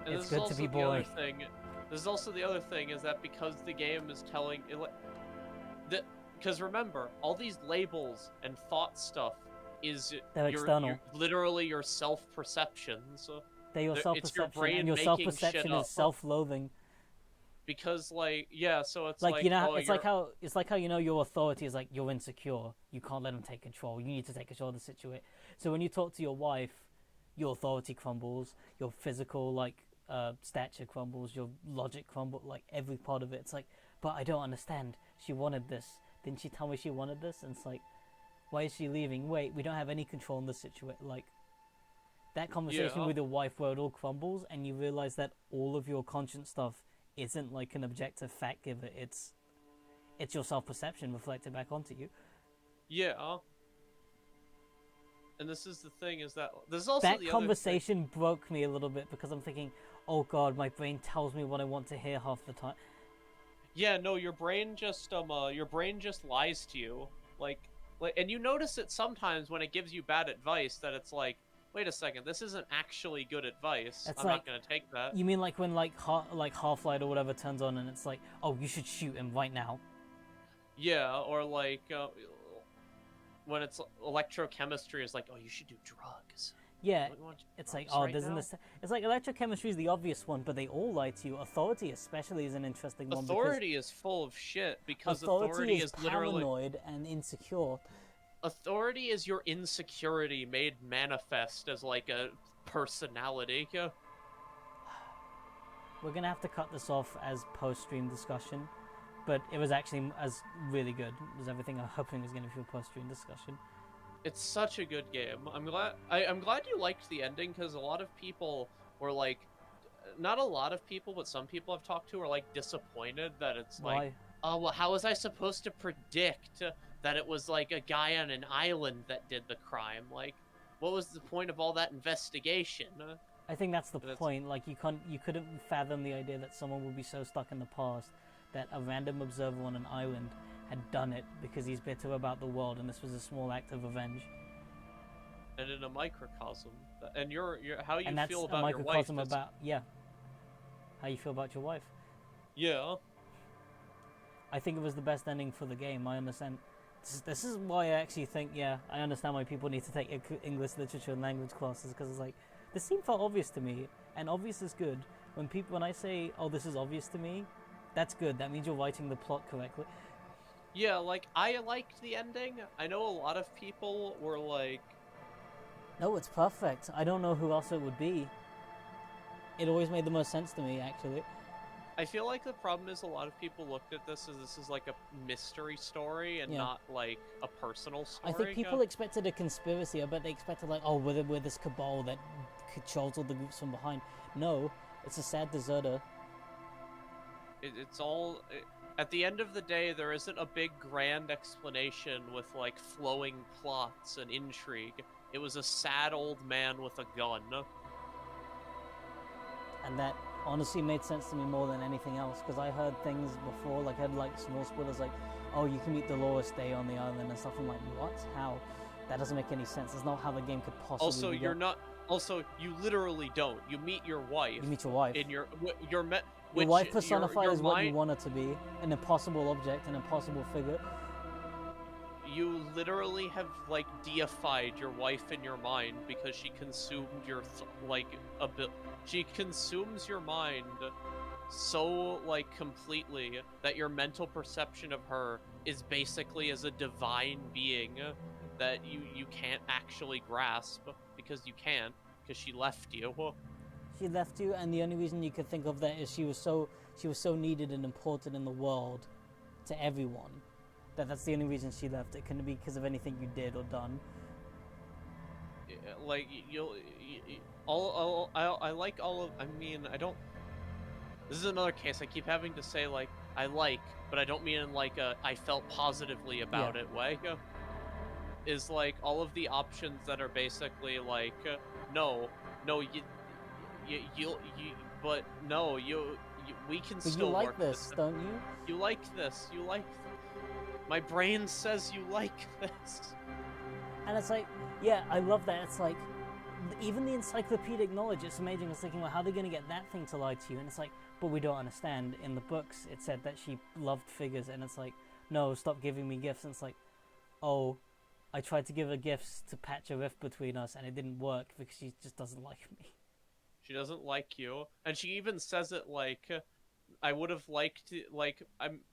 And It's this is good to be also the other boring. thing. This is also the other thing is that because the game is telling it, because remember all these labels and thought stuff is They're external. your literally your self-perception. So They're your it's self-perception, your brain and your making self-perception shit is up. self-loathing. because like yeah, so it's Like, like you know, oh, it's like how your authority is like you're insecure. You can't let them take control. You need to take control of the situation. So when you talk to your wife, your authority crumbles. Your physical stature crumbles. Your logic crumbles. Like every part of it. It's like, but I don't understand. She wanted this. Didn't she tell me she wanted this? And it's like, why is she leaving? Wait, we don't have any control in this situation. Like that conversation Yeah. with your wife where it all crumbles, and you realize that all of your conscience stuff isn't like an objective fact giver. It's your self-perception reflected back onto you. yeah. And this is the thing is that there's also That the other thing. conversation broke me a little bit because I'm thinking, oh god, my brain tells me what I want to hear half the time. Yeah, no, your brain just lies to you. Like and you notice it sometimes when it gives you bad advice that it's like, wait a second, this isn't actually good advice. It's I'm like- not going to take that. You mean like when Half-Light or whatever turns on and it's like, oh, you should shoot him right now. Yeah, or like when it's electrochemistry is like, oh, you should do drugs. Yeah, Don't you want to do it's like, drugs oh, right doesn't now? this? It's like electrochemistry is the obvious one, but they all lie to you. Authority, especially, is an interesting one. Authority is full of shit because because authority is literally paranoid and insecure. authority is your insecurity made manifest as like a personality. We're gonna have to cut this off as post-stream discussion, but it was actually as really good. It was everything I'm hoping was gonna be a post-stream discussion. It's such a good game. I'm glad you liked the ending because a lot of people were like, not a lot of people, but some people I've talked to are like disappointed that it's Why? like, oh well, how was I supposed to predict that it was like a guy on an island that did the crime? Like, what was the point of all that investigation? I think that's the That's- point. Like you couldn't fathom the idea that someone would be so stuck in the past that a random observer on an island had done it because he's bitter about the world and this was a small act of revenge. And in a microcosm, and you're how you And that's feel a about your wife. microcosm is- about how you feel about your wife. Yeah. I think it was the best ending for the game. I understand. This is why I actually think, I understand why people need to take English literature and language classes, because it's like, this scene felt obvious to me, and obvious is good. When I say, oh, this is obvious to me, that's good. That means you're writing the plot correctly. Yeah, like, I liked the ending. I know a lot of people were like, No, it's perfect. I don't know who else it would be. it always made the most sense to me, actually. I feel like the problem is a lot of people looked at this as this is like a mystery story and Yeah. not like a personal story. I think people expected a conspiracy. I bet they expected like, oh, we're this cabal that controls all the groups from behind. No, it's a sad deserter. It's all. At the end of the day, there isn't a big grand explanation with like flowing plots and intrigue. It was a sad old man with a gun. And that honestly made sense to me more than anything else, because I heard things before, like I had like small spoilers, like, oh, you can meet Dolores Day on the island and stuff. I'm like, what? How? That doesn't make any sense. That's not how the game could possibly Also, be you're done. not. Also, you literally don't. You meet your wife. You meet your wife. In your Your wife personified your as what you mind- want her to be, an impossible object, an impossible figure. You literally have like deified your wife in your mind because she consumed your she consumes your mind so like completely that your mental perception of her is basically as a divine being that you can't actually grasp because you can't because she left you. She left you, and the only reason you could think of that is she was so needed and important in the world to everyone. That's the only reason she left. It couldn't be because of anything you did or done. Like I like all of. I mean, I don't. This is another case. I keep having to say like I like, but I don't mean in like a I felt positively about it way. Is like all of the options that are basically like no, but no, we can But still you like work this, don't you? You like this. You like. My brain says you like this. And it's like, yeah, I love that. It's like, even the encyclopedic knowledge, it's amazing. It's thinking, well, how are they going to get that thing to lie to you? And it's like, but we don't understand. In the books, it said that she loved figures, and it's like, no, stop giving me gifts. And it's like, oh, I tried to give her gifts to patch a rift between us, and it didn't work because she just doesn't like me. She doesn't like you, and she even says it like, I would have liked it, like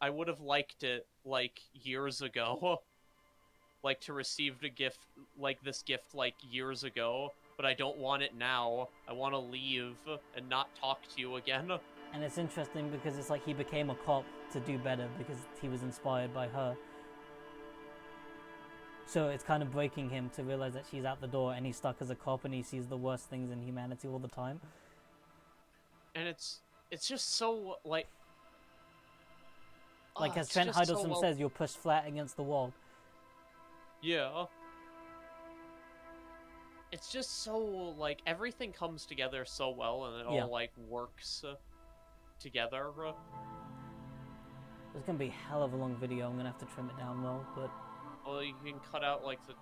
I would have liked it like years ago, like to receive the gift like this gift like years ago, but I don't want it now. I want to leave and not talk to you again. And it's interesting because it's like he became a cop to do better because he was inspired by her. So it's kind of breaking him to realize that she's out the door and he's stuck as a cop and he sees the worst things in humanity all the time. And it's just so like as Trent Hiddleston says, you're pushed flat against the wall. Yeah. It's just so like everything comes together so well and it all like works together. It's gonna be a hell of a long video. I'm gonna have to trim it down though, but well, you can cut out like the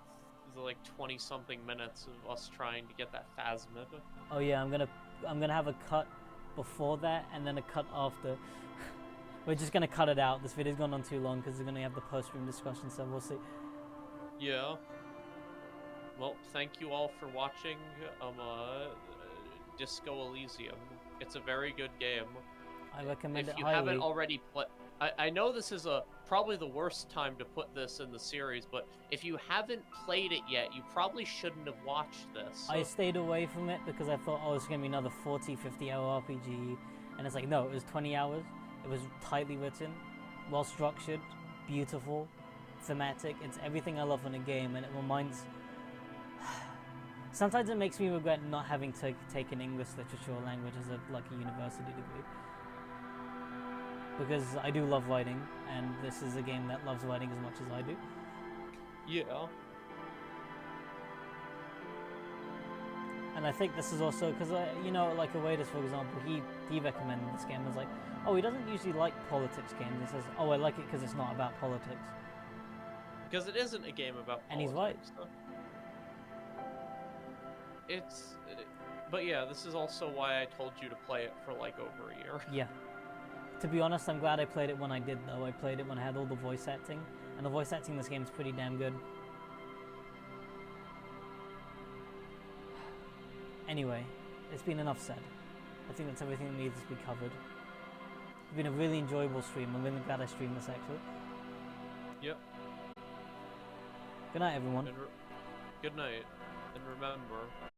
like 20 something minutes of us trying to get that phasmid. Oh yeah, I'm gonna have a cut before that and then a cut after. We're just gonna cut it out. This video's gone on too long because we're gonna have the post-stream discussion, so we'll see. Yeah. Well, thank you all for watching Disco Elysium. It's a very good game. I recommend it If you highly. haven't already played, I know this is probably the worst time to put this in the series, but if you haven't played it yet, you probably shouldn't have watched this. I stayed away from it because I thought, oh, it's gonna be another 40, 50-hour RPG, and it's like, no, it was 20 hours. It was tightly written, well structured, beautiful, thematic. It's everything I love in a game, and it reminds. Sometimes it makes me regret not having taken English literature or language as a university degree. Because I do love writing, and this is a game that loves writing as much as I do. Yeah. And I think this is also because like Awadas, for example, he recommended this game. I was like, oh, he doesn't usually like politics games. He says, oh, I like it because it's not about politics. Because it isn't a game about politics. And he's right. But yeah, this is also why I told you to play it for like over a year. Yeah. To be honest, I'm glad I played it when I did, though. I played it when I had all the voice acting, and the voice acting in this game is pretty damn good. Anyway, it's been enough said. I think that's everything that needs to be covered. It's been a really enjoyable stream. I'm really glad I streamed this, actually. Yep. Good night, everyone. Good night, and remember...